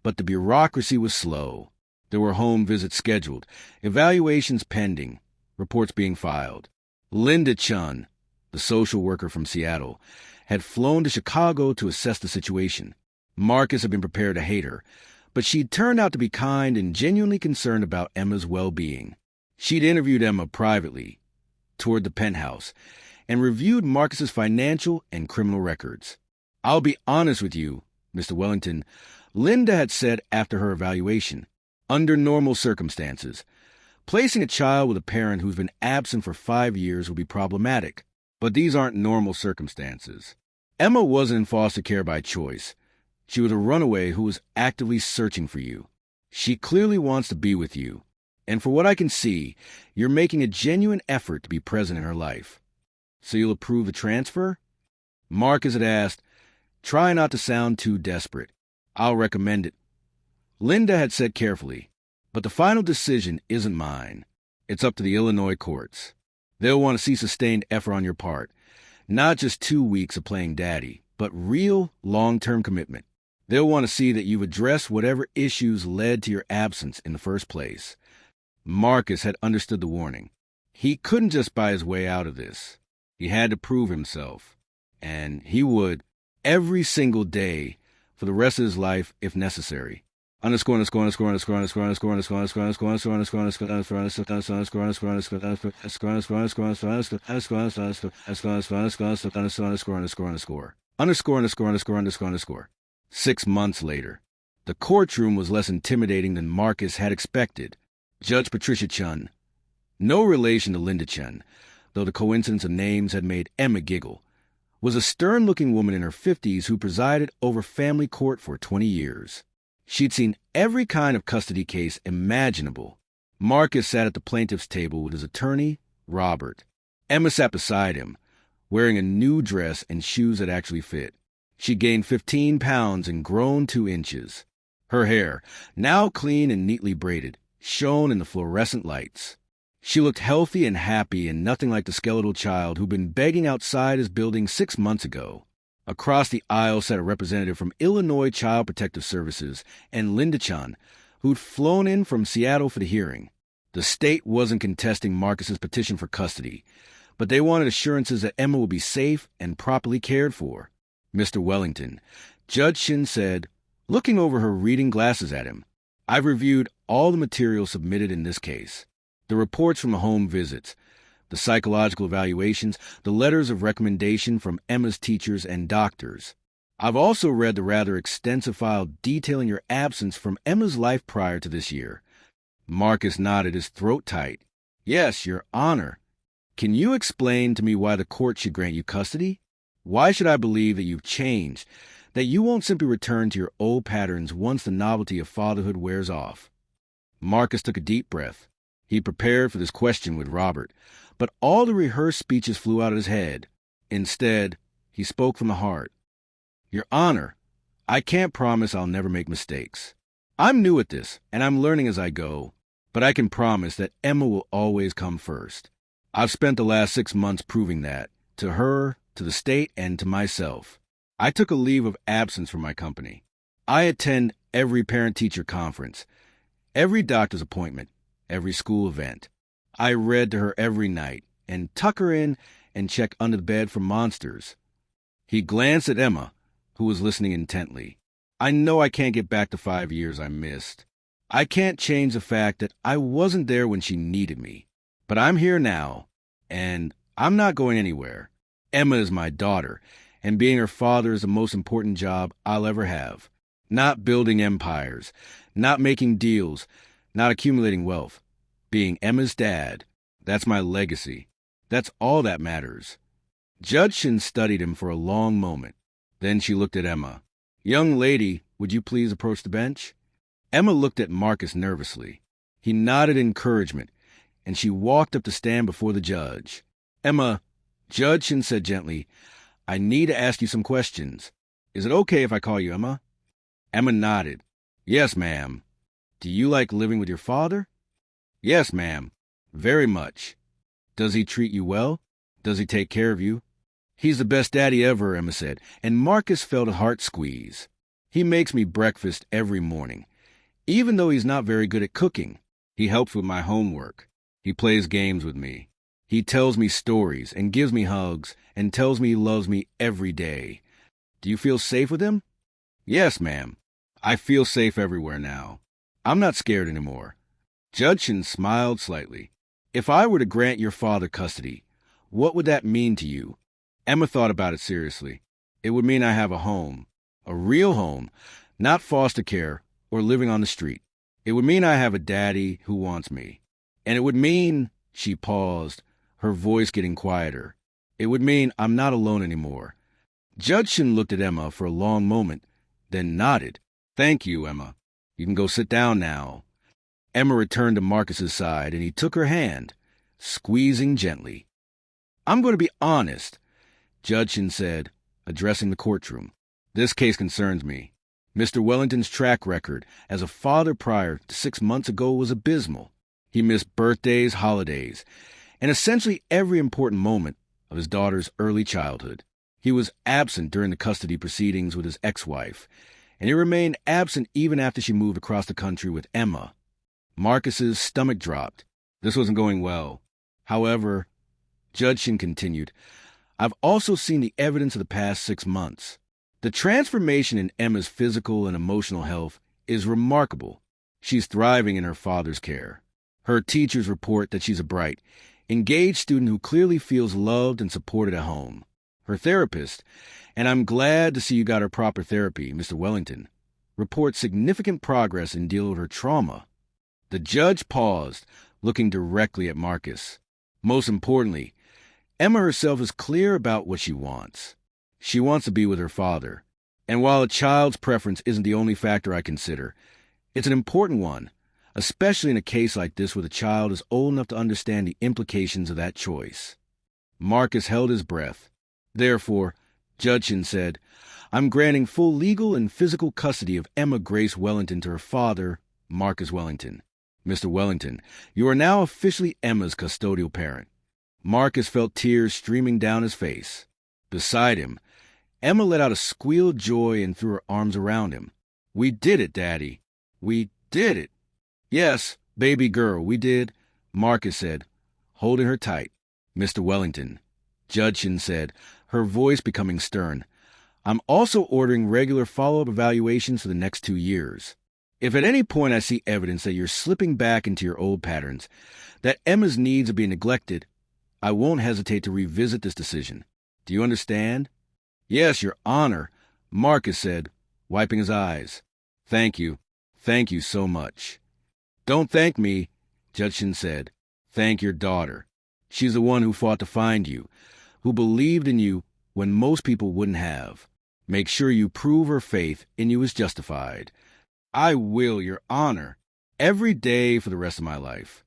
But the bureaucracy was slow. There were home visits scheduled, evaluations pending, reports being filed. Linda Chun, the social worker from Seattle, had flown to Chicago to assess the situation. Marcus had been prepared to hate her, but she'd turned out to be kind and genuinely concerned about Emma's well-being. She'd interviewed Emma privately, toured the penthouse, and reviewed Marcus's financial and criminal records. "I'll be honest with you, Mr. Wellington," Linda had said after her evaluation. "Under normal circumstances, placing a child with a parent who's been absent for 5 years would be problematic. But these aren't normal circumstances. Emma wasn't in foster care by choice. She was a runaway who was actively searching for you. She clearly wants to be with you. And for what I can see, you're making a genuine effort to be present in her life. So you'll approve the transfer?" Marcus had asked, "Try not to sound too desperate. I'll recommend it." Linda had said carefully, "But the final decision isn't mine. It's up to the Illinois courts. They'll want to see sustained effort on your part. Not just 2 weeks of playing daddy, but real long-term commitment. They'll want to see that you've addressed whatever issues led to your absence in the first place." Marcus had understood the warning. He couldn't just buy his way out of this. He had to prove himself. And he would, every single day, for the rest of his life, if necessary. _________________________________________________________________________________________________________________ 6 months later, the courtroom was less intimidating than Marcus had. Judge Patricia Chun, no relation to Linda Chun, though the coincidence of names had made Emma giggle, was a stern-looking woman in her 50s who presided over family court for 20 years. She'd seen every kind of custody case imaginable, Marcus sat at the plaintiff's table with his attorney, Robert. Emma sat beside him, wearing a new dress and shoes that actually fit. She gained 15 pounds and grown 2 inches. Her hair, now clean and neatly braided, shone in the fluorescent lights. She looked healthy and happy and nothing like the skeletal child who'd been begging outside his building 6 months ago. Across the aisle sat a representative from Illinois Child Protective Services and Linda Chan, who'd flown in from Seattle for the hearing. The state wasn't contesting Marcus's petition for custody, but they wanted assurances that Emma would be safe and properly cared for. Mr. Wellington, Judge Shin said, looking over her reading glasses at him, I've reviewed all the material submitted in this case. The reports from the home visits, the psychological evaluations, the letters of recommendation from Emma's teachers and doctors. I've also read the rather extensive file detailing your absence from Emma's life prior to this year. Marcus nodded, his throat tight. Yes, Your Honor. Can you explain to me why the court should grant you custody? Why should I believe that you've changed, that you won't simply return to your old patterns once the novelty of fatherhood wears off? Marcus took a deep breath. He prepared for this question with Robert, but all the rehearsed speeches flew out of his head. Instead, he spoke from the heart. Your Honor, I can't promise I'll never make mistakes. I'm new at this, and I'm learning as I go, but I can promise that Emma will always come first. I've spent the last 6 months proving that, to her, to the state, and to myself. I took a leave of absence from my company. I attend every parent-teacher conference, every doctor's appointment, every school event. I read to her every night, and tuck her in and check under the bed for monsters. He glanced at Emma, who was listening intently. I know I can't get back the 5 years I missed. I can't change the fact that I wasn't there when she needed me. But I'm here now, and I'm not going anywhere. Emma is my daughter, and being her father is the most important job I'll ever have. Not building empires, not making deals, not accumulating wealth. Being Emma's dad, that's my legacy. That's all that matters. Judge Shin studied him for a long moment. Then she looked at Emma. Young lady, would you please approach the bench? Emma looked at Marcus nervously. He nodded encouragement, and she walked up to stand before the judge. Emma, Judge Shin said gently, I need to ask you some questions. Is it okay if I call you Emma? Emma nodded. Yes, ma'am. Do you like living with your father? Yes, ma'am. Very much. Does he treat you well? Does he take care of you? He's the best daddy ever, Emma said, and Marcus felt a heart squeeze. He makes me breakfast every morning. Even though he's not very good at cooking, he helps with my homework. He plays games with me. He tells me stories and gives me hugs and tells me he loves me every day. Do you feel safe with him? Yes, ma'am. I feel safe everywhere now. I'm not scared anymore. Judge Shin smiled slightly. If I were to grant your father custody, what would that mean to you? Emma thought about it seriously. It would mean I have a home, a real home, not foster care or living on the street. It would mean I have a daddy who wants me. And it would mean, she paused, her voice getting quieter. It would mean I'm not alone anymore. Judge Shin looked at Emma for a long moment, then nodded. Thank you, Emma. You can go sit down now. Emma returned to Marcus's side, and he took her hand, squeezing gently. I'm going to be honest, Judge Shin said, addressing the courtroom. This case concerns me. Mr. Wellington's track record as a father prior to 6 months ago was abysmal. He missed birthdays, holidays, and essentially every important moment of his daughter's early childhood. He was absent during the custody proceedings with his ex-wife, and he remained absent even after she moved across the country with Emma. Marcus's stomach dropped. This wasn't going well. However, Judge Shin continued, I've also seen the evidence of the past 6 months. The transformation in Emma's physical and emotional health is remarkable. She's thriving in her father's care. Her teachers report that she's a bright, engaged student who clearly feels loved and supported at home. Her therapist, and I'm glad to see you got her proper therapy, Mr. Wellington, reports significant progress in dealing with her trauma. The judge paused, looking directly at Marcus. Most importantly, Emma herself is clear about what she wants. She wants to be with her father. And while a child's preference isn't the only factor I consider, it's an important one. especially in a case like this where the child is old enough to understand the implications of that choice. Marcus held his breath. Therefore, Judson said, I'm granting full legal and physical custody of Emma Grace Wellington to her father, Marcus Wellington. Mr. Wellington, you are now officially Emma's custodial parent. Marcus felt tears streaming down his face. Beside him, Emma let out a squeal of joy and threw her arms around him. We did it, Daddy. We did it. Yes, baby girl, we did, Marcus said, holding her tight. Mr. Wellington, Judson said, her voice becoming stern, I'm also ordering regular follow-up evaluations for the next 2 years. If at any point I see evidence that you're slipping back into your old patterns, that Emma's needs are being neglected, I won't hesitate to revisit this decision. Do you understand? Yes, Your Honor, Marcus said, wiping his eyes. Thank you. Thank you so much. Don't thank me, Judson said. Thank your daughter. She's the one who fought to find you, who believed in you when most people wouldn't have. Make sure you prove her faith in you is justified. I will, Your Honor, every day for the rest of my life.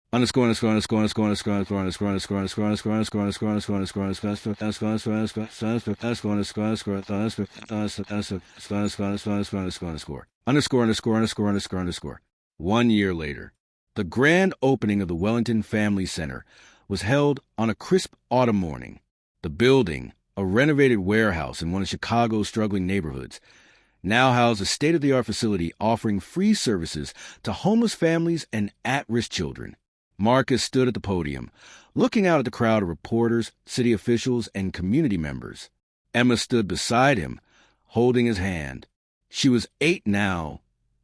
______________________________________________________________________________________________________________ one year later, the grand opening of the Wellington Family Center was held on a crisp autumn morning. The building, a renovated warehouse in one of Chicago's struggling neighborhoods, now housed a state-of-the-art facility offering free services to homeless families and at-risk children. Marcus stood at the podium, looking out at the crowd of reporters, city officials, and community members. Emma stood beside him, holding his hand. She was 8 now,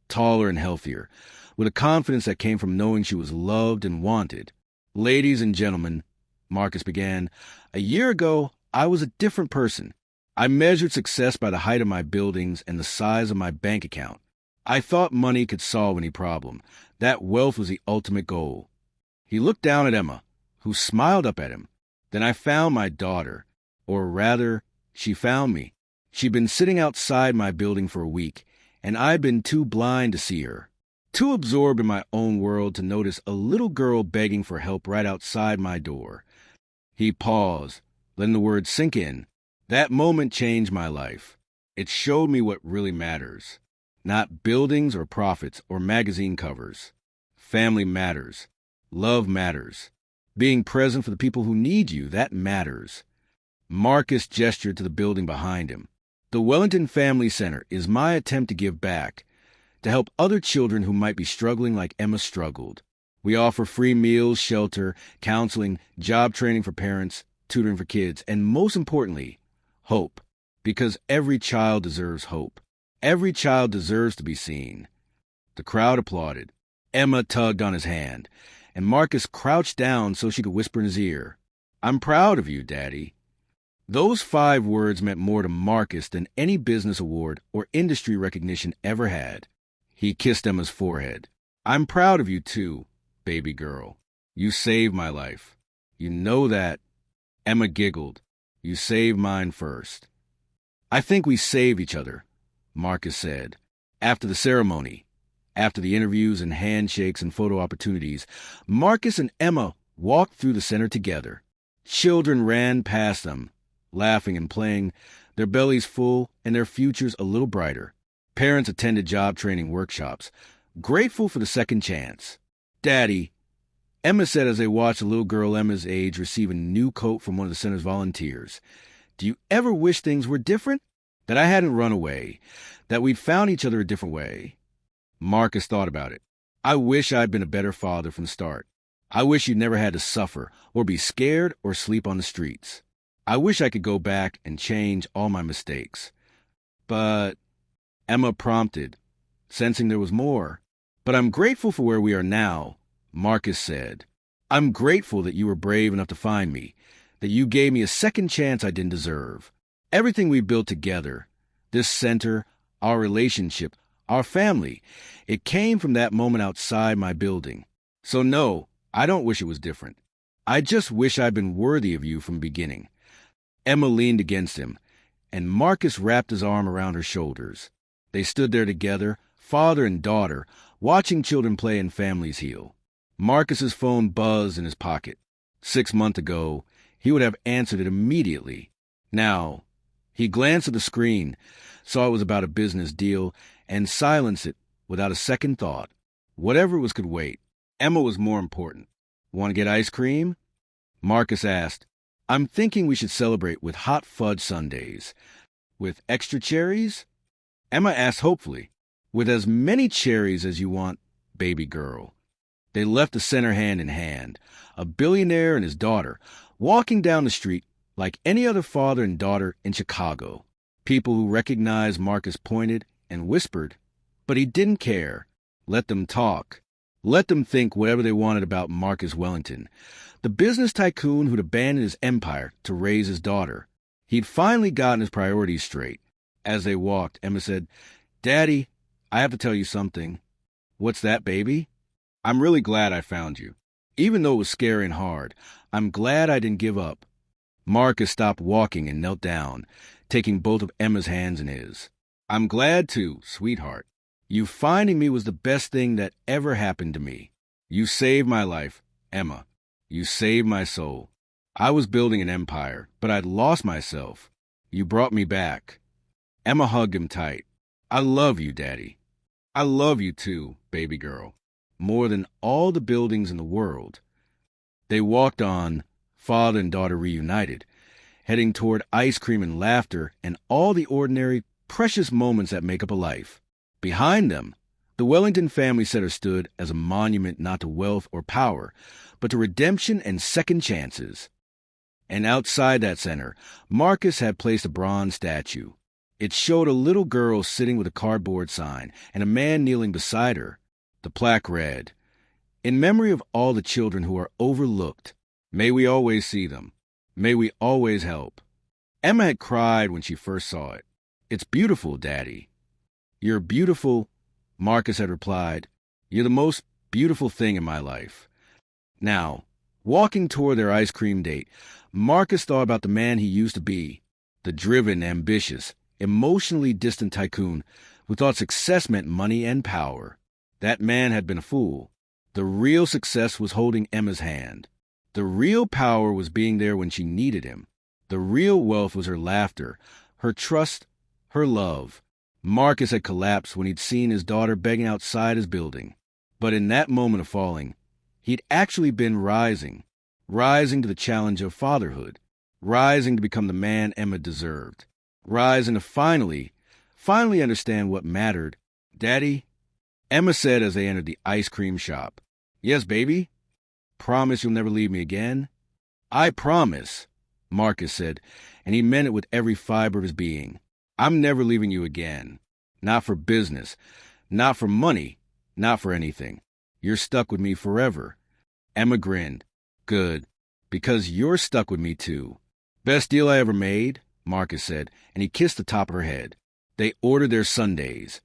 taller and healthier, with a confidence that came from knowing she was loved and wanted. Ladies and gentlemen, Marcus began, a year ago, I was a different person. I measured success by the height of my buildings and the size of my bank account. I thought money could solve any problem, that wealth was the ultimate goal. He looked down at Emma, who smiled up at him. Then I found my daughter, or rather, she found me. She'd been sitting outside my building for a week, and I'd been too blind to see her, too absorbed in my own world to notice a little girl begging for help right outside my door. He paused, letting the words sink in. That moment changed my life. It showed me what really matters. Not buildings or profits or magazine covers. Family matters. Love matters. Being present for the people who need you, that matters. Marcus gestured to the building behind him. The Wellington Family Center is my attempt to give back, to help other children who might be struggling like Emma struggled. We offer free meals, shelter, counseling, job training for parents, tutoring for kids, and most importantly, hope. Because every child deserves hope. Every child deserves to be seen. The crowd applauded. Emma tugged on his hand, and Marcus crouched down so she could whisper in his ear, I'm proud of you, Daddy. Those 5 words meant more to Marcus than any business award or industry recognition ever had. He kissed Emma's forehead. I'm proud of you too, baby girl. You saved my life. You know that. Emma giggled. You saved mine first. I think we saved each other, Marcus said. After the ceremony, after the interviews and handshakes and photo opportunities, Marcus and Emma walked through the center together. Children ran past them, laughing and playing, their bellies full and their futures a little brighter. Parents attended job training workshops, grateful for the second chance. Daddy, Emma said as they watched a little girl Emma's age receive a new coat from one of the center's volunteers, do you ever wish things were different? That I hadn't run away, that we'd found each other a different way? Marcus thought about it. I wish I'd been a better father from the start. I wish you'd never had to suffer or be scared or sleep on the streets. I wish I could go back and change all my mistakes. But, Emma prompted, sensing there was more. But I'm grateful for where we are now, Marcus said. I'm grateful that you were brave enough to find me, that you gave me a second chance I didn't deserve. Everything we built together, this center, our relationship, our family, it came from that moment outside my building. So no, I don't wish it was different. I just wish I'd been worthy of you from the beginning. Emma leaned against him, and Marcus wrapped his arm around her shoulders. They stood there together, father and daughter, watching children play and families heal. Marcus's phone buzzed in his pocket. 6 months ago, he would have answered it immediately. Now, he glanced at the screen, saw it was about a business deal, and silenced it without a second thought. Whatever it was could wait. Emma was more important. Want to get ice cream? Marcus asked. I'm thinking we should celebrate with hot fudge sundaes. With extra cherries? Emma asked hopefully. With as many cherries as you want, baby girl. They left the center hand in hand, a billionaire and his daughter, walking down the street like any other father and daughter in Chicago. People who recognized Marcus pointed and whispered, but he didn't care. Let them talk. Let them think whatever they wanted about Marcus Wellington, the business tycoon who'd abandoned his empire to raise his daughter. He'd finally gotten his priorities straight. As they walked, Emma said, Daddy, I have to tell you something. What's that, baby? I'm really glad I found you. Even though it was scary and hard, I'm glad I didn't give up. Marcus stopped walking and knelt down, taking both of Emma's hands in his. I'm glad too, sweetheart. You finding me was the best thing that ever happened to me. You saved my life, Emma. You saved my soul. I was building an empire, but I'd lost myself. You brought me back. Emma hugged him tight. I love you, Daddy. I love you too, baby girl. More than all the buildings in the world. They walked on, father and daughter reunited, heading toward ice cream and laughter and all the ordinary, precious moments that make up a life. Behind them, the Wellington family center stood as a monument not to wealth or power, but to redemption and second chances. And outside that center, Marcus had placed a bronze statue. It showed a little girl sitting with a cardboard sign and a man kneeling beside her. The plaque read, In memory of all the children who are overlooked, may we always see them. May we always help. Emma had cried when she first saw it. It's beautiful, Daddy. You're beautiful, Marcus had replied. You're the most beautiful thing in my life. Now, walking toward their ice cream date, Marcus thought about the man he used to be, the driven, ambitious, emotionally distant tycoon who thought success meant money and power. That man had been a fool. The real success was holding Emma's hand. The real power was being there when she needed him. The real wealth was her laughter, her trust, her love. Marcus had collapsed when he'd seen his daughter begging outside his building. But in that moment of falling, he'd actually been rising to the challenge of fatherhood, rising to become the man Emma deserved, rising to finally understand what mattered. Daddy, Emma said as they entered the ice cream shop. Yes, baby? Promise you'll never leave me again? I promise, Marcus said, and he meant it with every fiber of his being. I'm never leaving you again. Not for business, not for money, not for anything. You're stuck with me forever. Emma grinned. Good, because you're stuck with me too. Best deal I ever made, Marcus said, and he kissed the top of her head. They ordered their sundaes,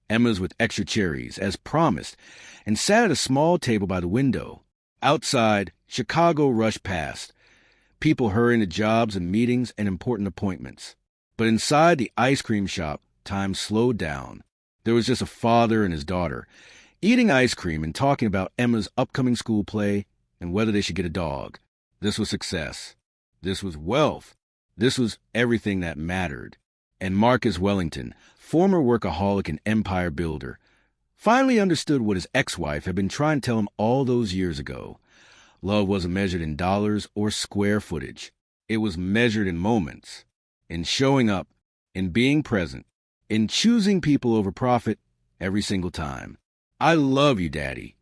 Emma's with extra cherries, as promised, and sat at a small table by the window. Outside, Chicago rushed past, people hurrying to jobs and meetings and important appointments. But inside the ice cream shop, time slowed down. There was just a father and his daughter, eating ice cream and talking about Emma's upcoming school play and whether they should get a dog. This was success. This was wealth. This was everything that mattered. And Marcus Wellington, former workaholic and empire builder, finally understood what his ex-wife had been trying to tell him all those years ago. Love wasn't measured in dollars or square footage. It was measured in moments, in showing up, in being present, in choosing people over profit every single time. I love you, Daddy,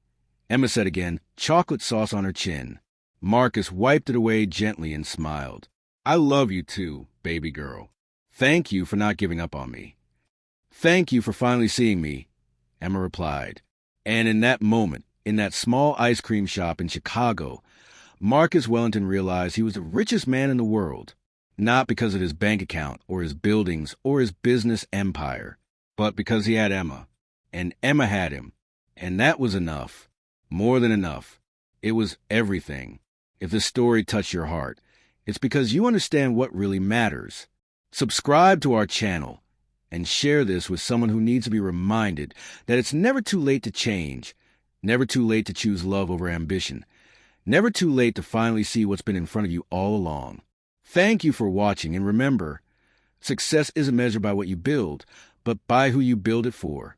Emma said again, chocolate sauce on her chin. Marcus wiped it away gently and smiled. I love you too, baby girl. Thank you for not giving up on me. Thank you for finally seeing me, Emma replied. And in that moment, in that small ice cream shop in Chicago, Marcus Wellington realized he was the richest man in the world, not because of his bank account or his buildings or his business empire, but because he had Emma, and Emma had him, and that was enough, more than enough. It was everything. If this story touched your heart, it's because you understand what really matters. Subscribe to our channel and share this with someone who needs to be reminded that it's never too late to change, never too late to choose love over ambition, never too late to finally see what's been in front of you all along. Thank you for watching, and remember, success isn't measured by what you build, but by who you build it for.